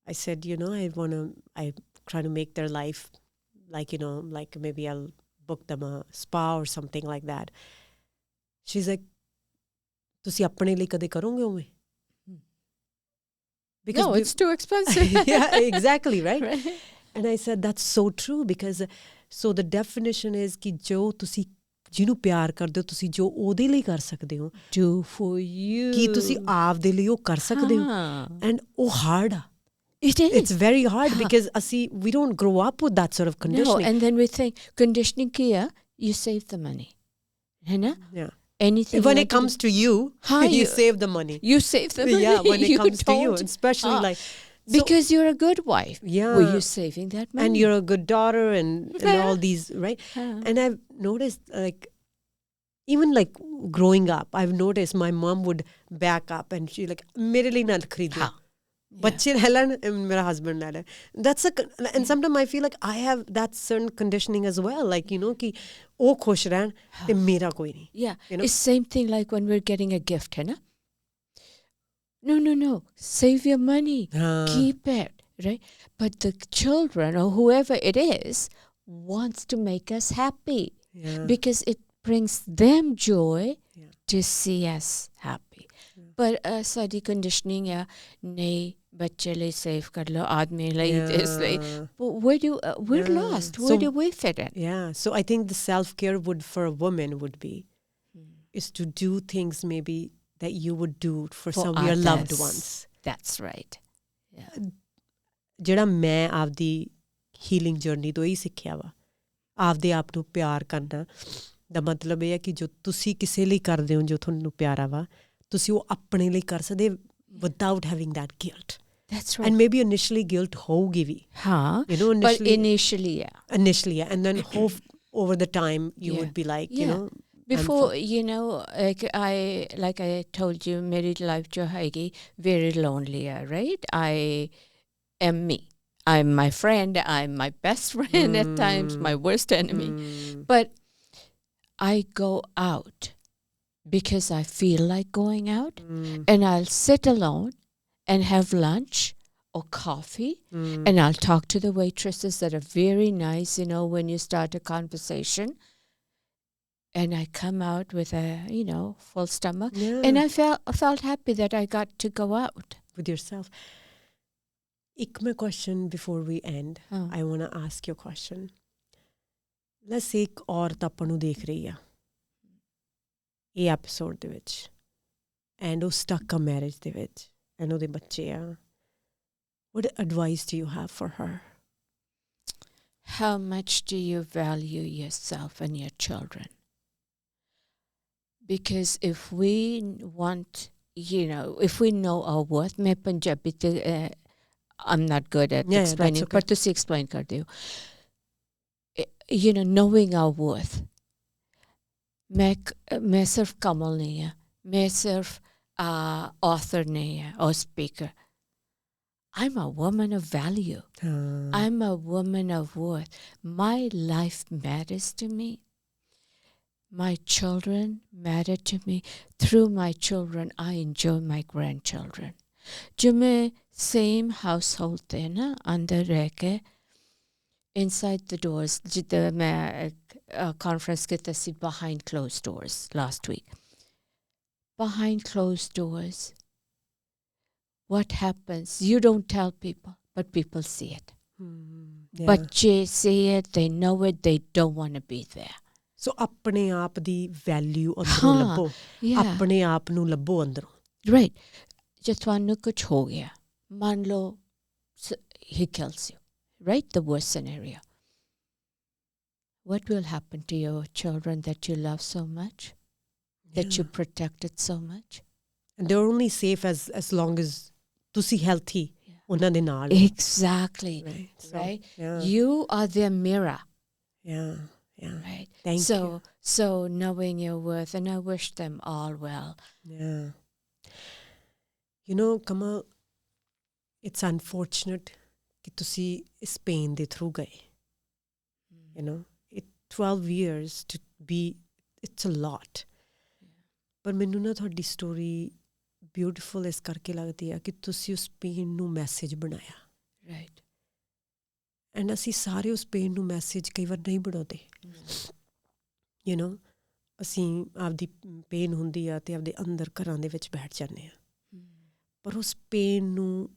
I said, I try to make their life like maybe I'll book them a spa or something like that. She's like, ਤੁਸੀਂ ਆਪਣੇ ਲਈ ਕਦੇ ਕਰੋਗੇ ਉਵੇਂ? No, it's too expensive. Yeah, exactly, right? And I said, that's so true because so the definition is ਕਿ ਜੋ ਤੁਸੀਂ ਜਿਹਨੂੰ ਪਿਆਰ ਕਰਦੇ ਹੋ ਤੁਸੀਂ ਜੋ ਉਹਦੇ ਲਈ ਕਰ ਸਕਦੇ ਹੋ do for you ਕੀ ਤੁਸੀਂ ਆਪ ਦੇ ਲਈ ਉਹ ਕਰ ਸਕਦੇ ਹੋ and ਉਹ hard ਆ. It is. It's very hard because we don't grow up with that sort of conditioning. No, and then we think conditioning kiya, you save the money. Hai na? Yeah. Anything when it comes to you, you save the money. You save the money. Yeah, when it comes to you, especially like because you're a good wife. Yeah. Were you saving that money? And you're a good daughter and all these, right? And I've noticed like even like growing up, I've noticed my mom would back up and she like mere liye na khareedo. Bachche lelan mera husband le le. And sometimes I feel like I have that certain conditioning as well, like ki oh khush rahan te mera koi nahi. Yeah, it's same thing like when we're getting a gift, hai na? no, save your money, keep it, right? But the children or whoever it is wants to make us happy because it brings them joy to see us happy. But sari conditioning या नहीं बच्चे लिए save कर लो आदमी लिए इसलिए we're lost. Where do we fit in? Yeah, so I think the self-care would for a woman would be is to do things maybe that you would do for some of your loved ones. That's right. Yeah. ਜਿਹੜਾ ਮੈਂ ਆਪਦੀ healing journey ਤੋਂ ਹੀ ਸਿੱਖਿਆ ਵਾ ਆਪਦੇ ਆਪ ਨੂੰ ਪਿਆਰ ਕਰਨਾ ਦਾ ਮਤਲਬ ਇਹ ਹੈ ਕਿ ਜੋ ਤੁਸੀਂ ਕਿਸੇ ਲਈ ਕਰਦੇ ਹੋ ਜੋ ਤੁਹਾਨੂੰ ਪਿਆਰਾ ਵਾ ਤੁਸੀਂ ਉਹ ਆਪਣੇ ਲਈ ਕਰ ਸਕਦੇ without having that guilt. That's right. And maybe initially guilt hogi vi. You know, initially, Initially, yeah. And then over the time you would be like, you know. Before, you know, like I told you, married life jo haigi very lonely, right? I am me. I'm my friend. I'm my best friend at times, my worst enemy. But I go out because I feel like going out, and I'll sit alone and have lunch or coffee, and I'll talk to the waitresses that are very nice, you know, when you start a conversation. And I come out with a, you know, full stomach. Yeah. And I felt happy that I got to go out. With yourself. Ek my question before we end. I want to ask you a question. Let's say ek ਔਰਤ ਆਪਾਂ ਨੂੰ ਦੇਖ ਰਹੀ ਆ ਇਹ episode ਦੇ ਵਿੱਚ and ਉਹ ਸਟਕ ਆ ਮੈਰਿਜ ਦੇ ਵਿੱਚ ਐਂਡ ਉਹਦੇ ਬੱਚੇ ਆ what advice do you have for her? How much do you value yourself and your children? Because if we want, you know, if we know our worth, मैं Punjabi I'm not good at explaining, but to explain kar do. You know, knowing our worth. मैं सिर्फ कमल नहीं है, मैं सिर्फ author नहीं है or speaker. I'm a woman of value. I'm a woman of worth. My life matters to me. My children matter to me. Through my children, I enjoy my grandchildren. जो मैं same household थे ना अंदर रह के inside the doors जिधर मैं conference की थी behind closed doors last week. Behind closed doors, what happens? You don't tell people, but people see it. But they see it, they know it, they don't want to be there. So ਆਪਣੇ ਆਪ ਦੀ value ਅੰਦਰੋਂ ਲੱਭੋ ਆਪਣੇ ਆਪ ਨੂੰ ਲੱਭੋ ਅੰਦਰੋਂ right ਜੇ ਤੁਹਾਨੂੰ ਕੁਝ ਹੋ ਗਿਆ ਮੰਨ ਲਓ he kills you, right? The worst scenario. What will happen to your children that you love so much, that you protected so much? And they're only safe as long as ਤੁਸੀਂ healthy ਉਹਨਾਂ ਦੇ ਨਾਲ exactly right? You are their mirror. Yeah. Right. Thank you. So knowing your worth, and I wish them all well. Yeah. You know, Kamal, it's unfortunate कि तुसी इस pain दे through गए. You know, 12 years to be, it's a lot. पर मैनू ना थोड़ी story beautiful इस करके लगती है कि तुसी उस pain नू message बनाया. Right. ਐਂਡ ਅਸੀਂ ਸਾਰੇ ਉਸ ਪੇਨ ਨੂੰ ਮੈਸੇਜ ਕਈ ਵਾਰ ਨਹੀਂ ਬਣਾਉਂਦੇ ਯੂ ਨੋ ਅਸੀਂ ਆਪਦੀ ਪੇਨ ਹੁੰਦੀ ਆ ਅਤੇ ਆਪਦੇ ਅੰਦਰ ਘਰਾਂ ਦੇ ਵਿੱਚ ਬੈਠ ਜਾਂਦੇ ਹਾਂ ਪਰ ਉਸ ਪੇਨ ਨੂੰ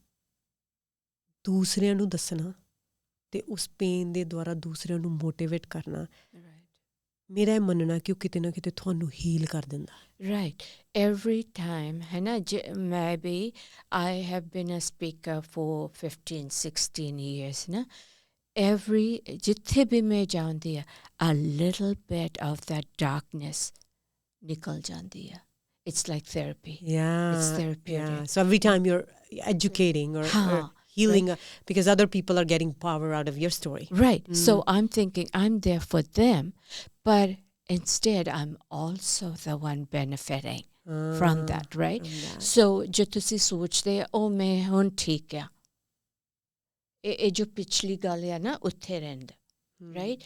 ਦੂਸਰਿਆਂ ਨੂੰ ਦੱਸਣਾ ਅਤੇ ਉਸ ਪੇਨ ਦੇ ਦੁਆਰਾ ਦੂਸਰਿਆਂ ਨੂੰ ਮੋਟੀਵੇਟ ਕਰਨਾ ਮੇਰਾ ਇਹ ਮੰਨਣਾ ਕਿ ਉਹ ਕਿਤੇ ਨਾ ਕਿਤੇ ਤੁਹਾਨੂੰ ਹੀਲ ਕਰ ਦਿੰਦਾ Right. Every time, maybe I have been a speaker for 15, 16 years. Na? Jithe bhi main jaandi hai, a little bit of that darkness nikal jaandi hai. It's like therapy. Yeah. It's therapeutic. Yeah. So every time you're educating or healing, right. Because other people are getting power out of your story. Right. So I'm thinking I'm there for them, but instead I'm also the one benefiting from that, right? So jo tusi sochte oh main hun theek hai ਇਹ ਜੋ ਪਿਛਲੀ ਗੱਲ ਹੈ ਨਾ ਉੱਥੇ ਰਹਿੰਦਾ right?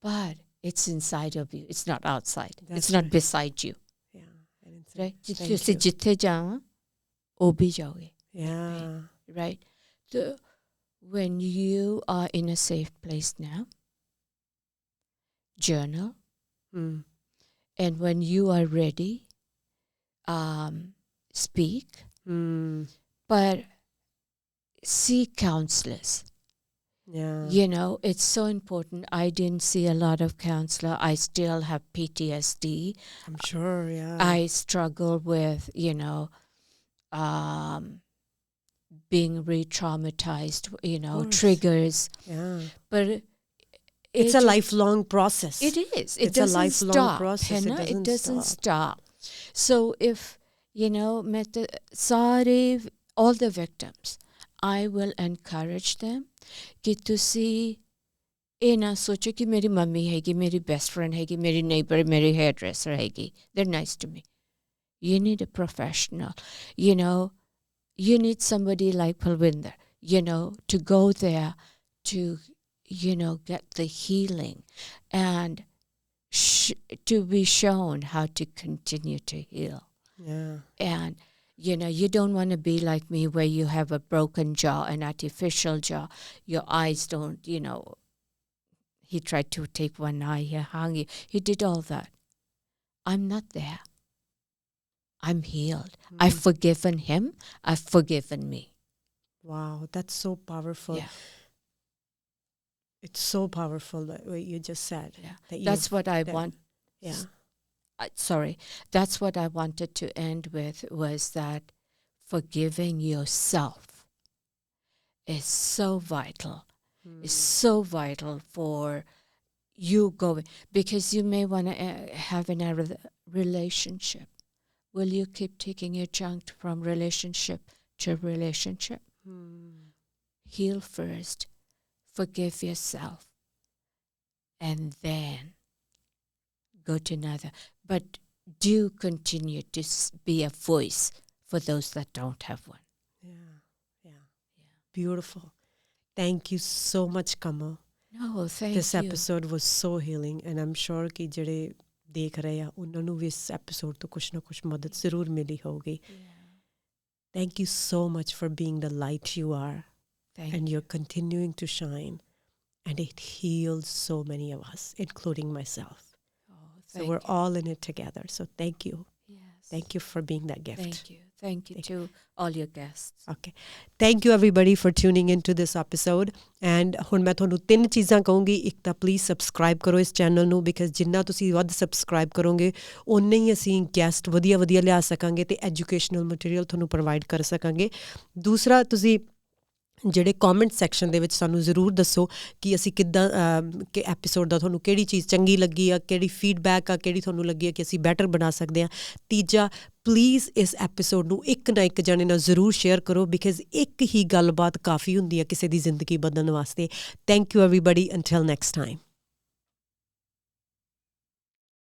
But it's inside of you. It's not outside. It's not beside you. Yeah. Right? ਤੁਸੀਂ ਜਿੱਥੇ ਜਾਵਾਂ ਉਹ ਵੀ ਜਾਓਗੇ Yeah. right so when you are in a safe place now journal and when you are ready speak but seek counselors. Yeah. You know, it's so important. I didn't see a lot of counselor. I still have PTSD. I'm sure, yeah. I struggle with, being re-traumatized, triggers. Yeah. But it's a lifelong process. It is. It it's doesn't a lifelong stop. process. It doesn't stop. So if, all the victims, I will encourage them कि तुसी ये ना सोचो कि मेरी mummy हैगी मेरी best friend हैगी मेरी नेबर मेरी हेयर ड्रेसर हैगी they're nice to me. You need a professional. You need somebody like Palwinder, to go there to, get the healing and to be shown how to continue to heal. Yeah. And you don't want to be like me where you have a broken jaw, an artificial jaw. Your eyes don't, he tried to take one eye, he hung you. He did all that. I'm not there. I'm healed. I've forgiven him. I've forgiven me. Wow, that's so powerful. Yeah. It's so powerful what you just said. Yeah. That's what I want. Yeah. That's what I wanted to end with, was that forgiving yourself is so vital. It's so vital for you going, because you may want to have another relationship. Will you keep taking your junk from relationship to relationship? Heal first, forgive yourself, and then go to another. But do continue to be a voice for those that don't have one. Yeah. Beautiful. Thank you so much, Kamal. No, thank you. This episode was so healing, and I'm sure कि ਜਿਹੜੇ ਦੇਖ ਰਹੇ ਆ ਉਹਨਾਂ ਨੂੰ ਵੀ ਇਸ episode ਤੋਂ ਕੁਛ ਨਾ ਕੁਛ ਮਦਦ ਜ਼ਰੂਰ ਮਿਲੀ ਹੋਊਗੀ. Thank you so much for being the light you are. And you're continuing to shine, and it heals so many of us, including myself. So we're all in it together. So thank you. Yes. Thank you for being that gift. Thank you to all your guests. Okay. Thank you everybody for tuning into this episode. And ਹੁਣ ਮੈਂ ਤੁਹਾਨੂੰ 3 ਚੀਜ਼ਾਂ ਕਹੂੰਗੀ. ਇੱਕ ਤਾਂ please subscribe ਕਰੋ ਇਸ channel ਨੂੰ, ਬਿਕਾਜ਼ ਜਿੰਨਾ ਤੁਸੀਂ ਵੱਧ ਸਬਸਕ੍ਰਾਈਬ ਕਰੋਗੇ ਉਨੇ ਹੀ ਅਸੀਂ ਗੈਸਟ ਵਧੀਆ ਲਿਆ ਸਕਾਂਗੇ ਤੇ ਐਜੂਕੇਸ਼ਨਲ ਮਟੀਰੀਅਲ ਤੁਹਾਨੂੰ ਪ੍ਰੋਵਾਈਡ ਕਰ ਸਕਾਂਗੇ. ਦੂਸਰਾ, ਤੁਸੀਂ ਜਿਹੜੇ ਕਮੈਂਟ ਸੈਕਸ਼ਨ ਦੇ ਵਿੱਚ ਸਾਨੂੰ ਜ਼ਰੂਰ ਦੱਸੋ ਕਿ ਅਸੀਂ ਕਿੱਦਾਂ ਕਿ ਐਪੀਸੋਡ ਦਾ ਤੁਹਾਨੂੰ ਕਿਹੜੀ ਚੀਜ਼ ਚੰਗੀ ਲੱਗੀ ਆ, ਕਿਹੜੀ ਫੀਡਬੈਕ ਆ, ਕਿਹੜੀ ਤੁਹਾਨੂੰ ਲੱਗੀ ਆ ਕਿ ਅਸੀਂ ਬੈਟਰ ਬਣਾ ਸਕਦੇ ਹਾਂ. ਤੀਜਾ, ਪਲੀਜ਼ ਇਸ ਐਪੀਸੋਡ ਨੂੰ ਇੱਕ ਨਾ ਇੱਕ ਜਣੇ ਨਾਲ ਜ਼ਰੂਰ ਸ਼ੇਅਰ ਕਰੋ, ਬਿਕਾਜ਼ ਇੱਕ ਹੀ ਗੱਲਬਾਤ ਕਾਫੀ ਹੁੰਦੀ ਆ ਕਿਸੇ ਦੀ ਜ਼ਿੰਦਗੀ ਬਦਲਣ ਵਾਸਤੇ. Thank you everybody, until next time.